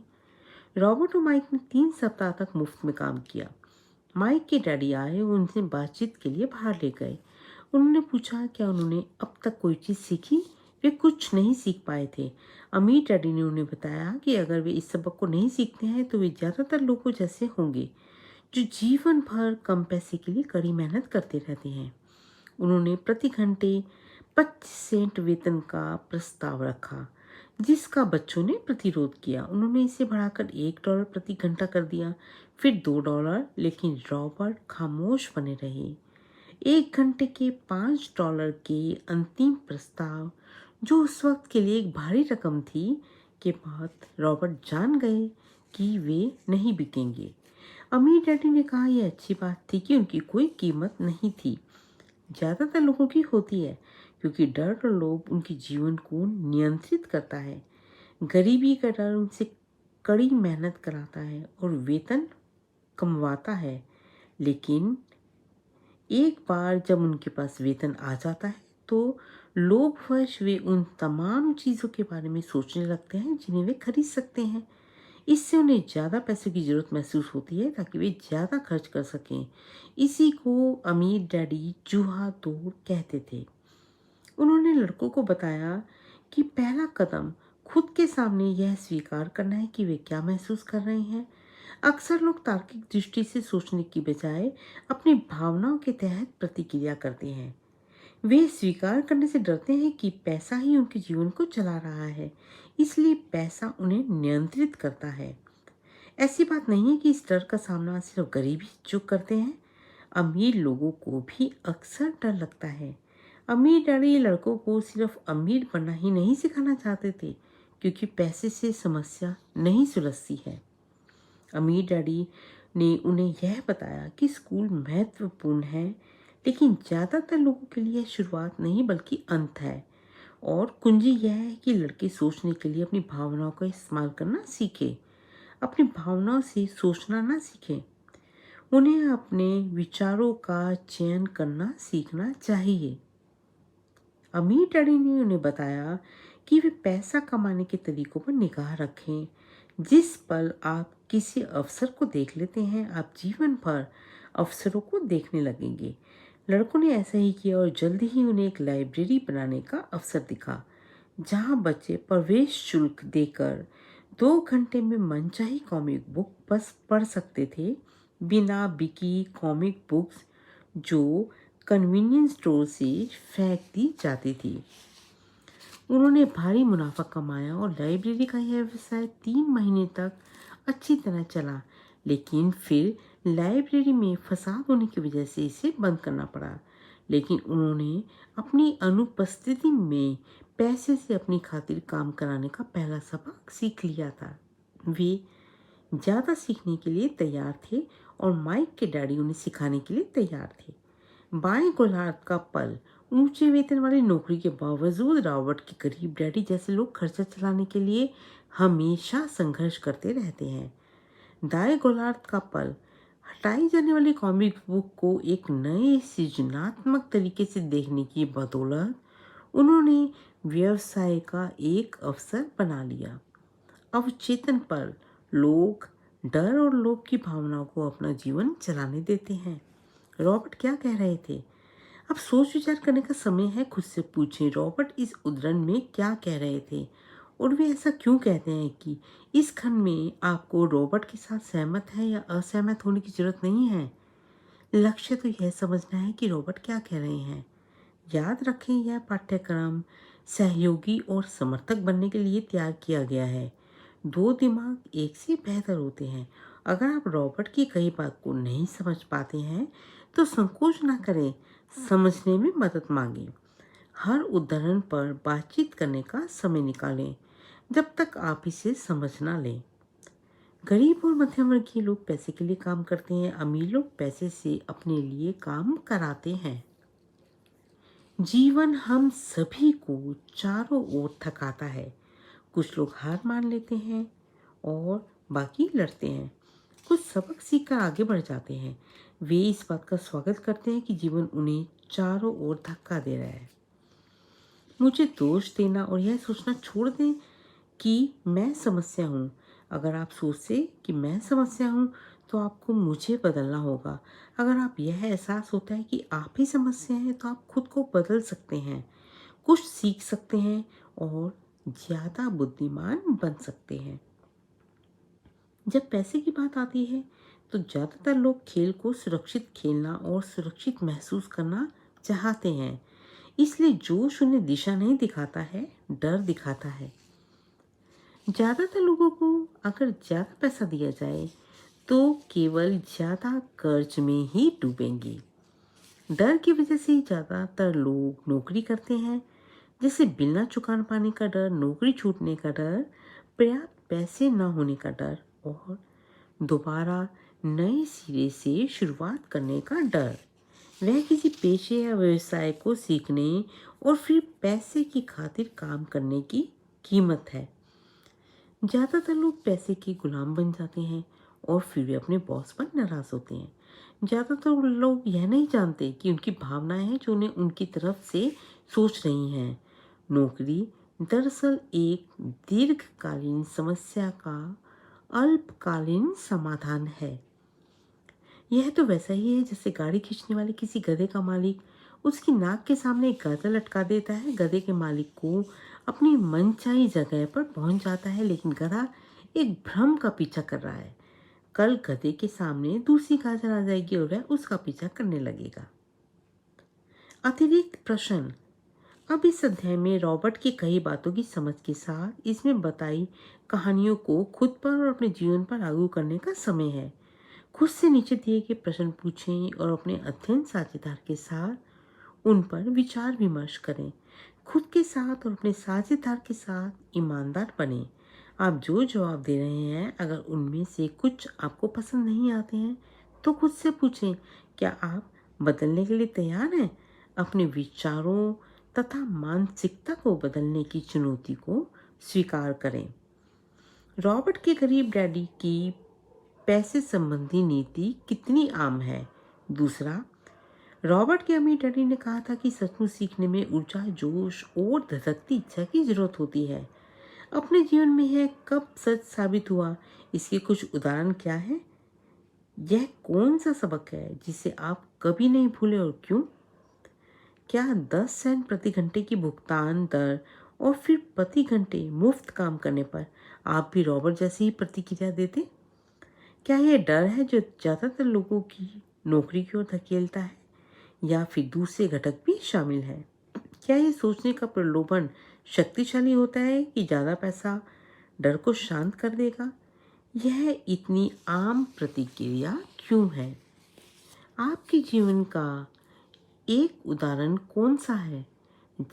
रॉबर्ट और माइक ने 3 सप्ताह तक मुफ्त में काम किया। माइक के डैडी आए और उनसे बातचीत के लिए बाहर ले गए। उन्होंने पूछा क्या उन्होंने अब तक कोई चीज़ सीखी। वे कुछ नहीं सीख पाए थे। अमीर डैडी ने उन्हें बताया कि अगर वे इस सबक को नहीं सीखते हैं तो वे ज़्यादातर लोगों जैसे होंगे जो जीवन भर कम पैसे के लिए कड़ी मेहनत करते रहते हैं। उन्होंने प्रति घंटे 25 सेंट वेतन का प्रस्ताव रखा, जिसका बच्चों ने प्रतिरोध किया। उन्होंने इसे बढ़ाकर $1 प्रति घंटा कर दिया, फिर $2, लेकिन रॉबर्ट खामोश बने रहे। 1 घंटे के $5 के अंतिम प्रस्ताव, जो उस वक्त के लिए एक भारी रकम थी, के बाद रॉबर्ट जान गए कि वे नहीं बिकेंगे। अमीर डैडी ने कहा यह अच्छी बात थी कि उनकी कोई कीमत नहीं थी। ज़्यादातर लोगों की होती है, क्योंकि डर और लोभ उनके जीवन को नियंत्रित करता है। गरीबी का डर उनसे कड़ी मेहनत कराता है और वेतन कमवाता है, लेकिन एक बार जब उनके पास वेतन आ जाता है तो लोभवश वे उन तमाम चीज़ों के बारे में सोचने लगते हैं जिन्हें वे खरीद सकते हैं। इससे उन्हें ज़्यादा पैसों की ज़रूरत महसूस होती है ताकि वे ज़्यादा खर्च कर सकें। इसी को अमीर डैडी चूहा तोड़ कहते थे। उन्होंने लड़कों को बताया कि पहला कदम खुद के सामने यह स्वीकार करना है कि वे क्या महसूस कर रहे हैं। अक्सर लोग तार्किक दृष्टि से सोचने की बजाय अपनी भावनाओं के तहत प्रतिक्रिया करते हैं। वे स्वीकार करने से डरते हैं कि पैसा ही उनके जीवन को चला रहा है, इसलिए पैसा उन्हें नियंत्रित करता है। ऐसी बात नहीं है कि इस डर का सामना सिर्फ गरीब ही जो करते हैं। अमीर लोगों को भी अक्सर डर लगता है। अमीर डैडी लड़कों को सिर्फ अमीर बनना ही नहीं सिखाना चाहते थे, क्योंकि पैसे से समस्या नहीं सुलझती है। अमीर डैडी ने उन्हें यह बताया कि स्कूल महत्वपूर्ण है, लेकिन ज़्यादातर लोगों के लिए शुरुआत नहीं बल्कि अंत है। और कुंजी यह है कि लड़के सोचने के लिए अपनी भावनाओं का इस्तेमाल करना सीखे, अपनी भावनाओं से सोचना ना सीखें। उन्हें अपने विचारों का चयन करना सीखना चाहिए। अमीर डैडी ने उन्हें बताया कि वे पैसा कमाने के तरीकों पर निगाह रखें। जिस पल आप किसी अवसर को देख लेते हैं, आप जीवन भर अवसरों को देखने लगेंगे। लड़कों ने ऐसा ही किया और जल्दी ही उन्हें एक लाइब्रेरी बनाने का अवसर दिखा, जहां बच्चे प्रवेश शुल्क देकर 2 घंटे में मनचाही कॉमिक बुक बस पढ़ सकते थे, बिना बिकी कॉमिक बुक्स जो कन्वीनियंस स्टोर से फेंक दी जाती थी। उन्होंने भारी मुनाफा कमाया और लाइब्रेरी का यह व्यवसाय 3 महीने तक अच्छी तरह चला, लेकिन फिर लाइब्रेरी में फसाद होने की वजह से इसे बंद करना पड़ा। लेकिन उन्होंने अपनी अनुपस्थिति में पैसे से अपनी खातिर काम कराने का पहला सबक सीख लिया था। वे ज़्यादा सीखने के लिए तैयार थे और माइक के डैडी उन्हें सिखाने के लिए तैयार थे। बाएं गोलार्ध का पल ऊंचे वेतन वाली नौकरी के बावजूद रॉबर्ट के गरीब डैडी जैसे लोग खर्चा चलाने के लिए हमेशा संघर्ष करते रहते हैं। दाएं गोलार्ध का पल हटाई जाने वाली कॉमिक बुक को एक नए सृजनात्मक तरीके से देखने की बदौलत उन्होंने व्यवसाय का एक अवसर बना लिया। अवचेतन पर लोग डर और लोभ की भावनाओं को अपना जीवन चलाने देते हैं। रॉबर्ट क्या कह रहे थे? अब सोच विचार करने का समय है। खुद से पूछें, रॉबर्ट इस उद्धरण में क्या कह रहे थे और वे ऐसा क्यों कहते हैं। कि इस खंड में आपको रॉबर्ट के साथ सहमत है या असहमत होने की जरूरत नहीं है। लक्ष्य तो यह समझना है कि रॉबर्ट क्या कह रहे हैं। याद रखें, यह पाठ्यक्रम सहयोगी और समर्थक बनने के लिए तैयार किया गया है। 2 दिमाग एक से बेहतर होते हैं। अगर आप रॉबर्ट की कई बात को नहीं समझ पाते हैं तो संकोच ना करें, समझने में मदद मांगें। हर उदाहरण पर बातचीत करने का समय निकालें जब तक आप इसे समझ ना लें। गरीब और मध्यम वर्गीय लोग पैसे के लिए काम करते हैं, अमीर लोग पैसे से अपने लिए काम कराते हैं। जीवन हम सभी को चारों ओर थकाता है। कुछ लोग हार मान लेते हैं और बाकी लड़ते हैं। कुछ सबक सीखकर आगे बढ़ जाते हैं। वे इस बात का स्वागत करते हैं कि जीवन उन्हें चारों ओर धक्का दे रहा है। मुझे दोष देना और यह सोचना छोड़ दें कि मैं समस्या हूँ। अगर आप सोचते कि मैं समस्या हूँ तो आपको मुझे बदलना होगा। अगर आप यह एहसास होता है कि आप ही समस्या हैं तो आप खुद को बदल सकते हैं, कुछ सीख सकते हैं और ज़्यादा बुद्धिमान बन सकते हैं। जब पैसे की बात आती है तो ज़्यादातर लोग खेल को सुरक्षित खेलना और सुरक्षित महसूस करना चाहते हैं। इसलिए जोश उन्हें दिशा नहीं दिखाता है, डर दिखाता है। ज़्यादातर लोगों को अगर ज़्यादा पैसा दिया जाए तो केवल ज़्यादा कर्ज में ही डूबेंगे। डर की वजह से ज़्यादातर लोग नौकरी करते हैं, जैसे बिल ना चुका पाने का डर, नौकरी छूटने का डर, पर्याप्त पैसे न होने का डर और दोबारा नए सिरे से शुरुआत करने का डर। वह किसी पेशे या व्यवसाय को सीखने और फिर पैसे की खातिर काम करने की कीमत है। ज़्यादातर लोग पैसे के गुलाम बन जाते हैं और फिर वे अपने बॉस पर नाराज होते हैं। ज़्यादातर लोग यह नहीं जानते कि उनकी भावनाएं हैं जो उन्हें उनकी तरफ से सोच रही हैं। नौकरी दरअसल एक दीर्घकालीन समस्या का अल्पकालीन समाधान है। यह तो वैसा ही है जैसे गाड़ी खींचने वाले किसी गधे का मालिक उसकी नाक के सामने एक गधा लटका देता है। गधे के मालिक को अपनी मनचाही जगह पर पहुंच जाता है, लेकिन गधा एक भ्रम का पीछा कर रहा है। कल गधे के सामने दूसरी गाजर आ जाएगी और वह उसका पीछा करने लगेगा। अतिरिक्त प्रश्न। अब इस अध्याय में रॉबर्ट की कई बातों की समझ के साथ इसमें बताई कहानियों को खुद पर और अपने जीवन पर लागू करने का समय है। खुद से नीचे दिए गए प्रश्न पूछें और अपने अध्ययन साझेदार के साथ उन पर विचार विमर्श करें। खुद के साथ और अपने साझेदार के साथ ईमानदार बने। आप जो जवाब दे रहे हैं, अगर उनमें से कुछ आपको पसंद नहीं आते हैं तो खुद से पूछें, क्या आप बदलने के लिए तैयार हैं? अपने विचारों तथा मानसिकता को बदलने की चुनौती को स्वीकार करें। रॉबर्ट के गरीब डैडी की पैसे संबंधी नीति कितनी आम है? दूसरा, रॉबर्ट के अमीर डैडी ने कहा था कि सचमुच सीखने में ऊर्जा, जोश और धधकती इच्छा की जरूरत होती है। अपने जीवन में यह कब सच साबित हुआ? इसके कुछ उदाहरण क्या है? यह कौन सा सबक है जिसे आप कभी नहीं भूले और क्यों? क्या 10 सेंट प्रति घंटे की भुगतान दर और फिर प्रति घंटे मुफ्त काम करने पर आप भी रॉबर्ट जैसी ही प्रतिक्रिया देते? क्या यह डर है जो ज़्यादातर लोगों की नौकरी की ओर धकेलता है, या फिर दूसरे घटक भी शामिल है? क्या यह सोचने का प्रलोभन शक्तिशाली होता है कि ज़्यादा पैसा डर को शांत कर देगा? यह इतनी आम प्रतिक्रिया क्यों है? आपके जीवन का एक उदाहरण कौन सा है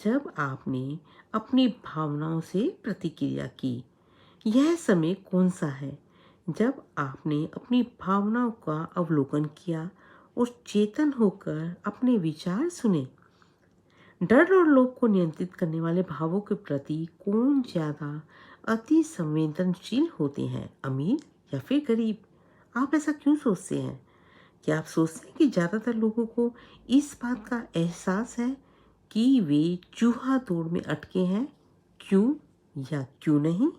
जब आपने अपनी भावनाओं से प्रतिक्रिया की? यह समय कौन सा है जब आपने अपनी भावनाओं का अवलोकन किया और चेतन होकर अपने विचार सुने? डर और लोभ को नियंत्रित करने वाले भावों के प्रति कौन ज़्यादा अति संवेदनशील होते हैं, अमीर या फिर गरीब? आप ऐसा क्यों सोचते हैं? क्या आप सोचते हैं कि ज़्यादातर लोगों को इस बात का एहसास है कि वे चूहा दौड़ में अटके हैं? क्यों या क्यों नहीं?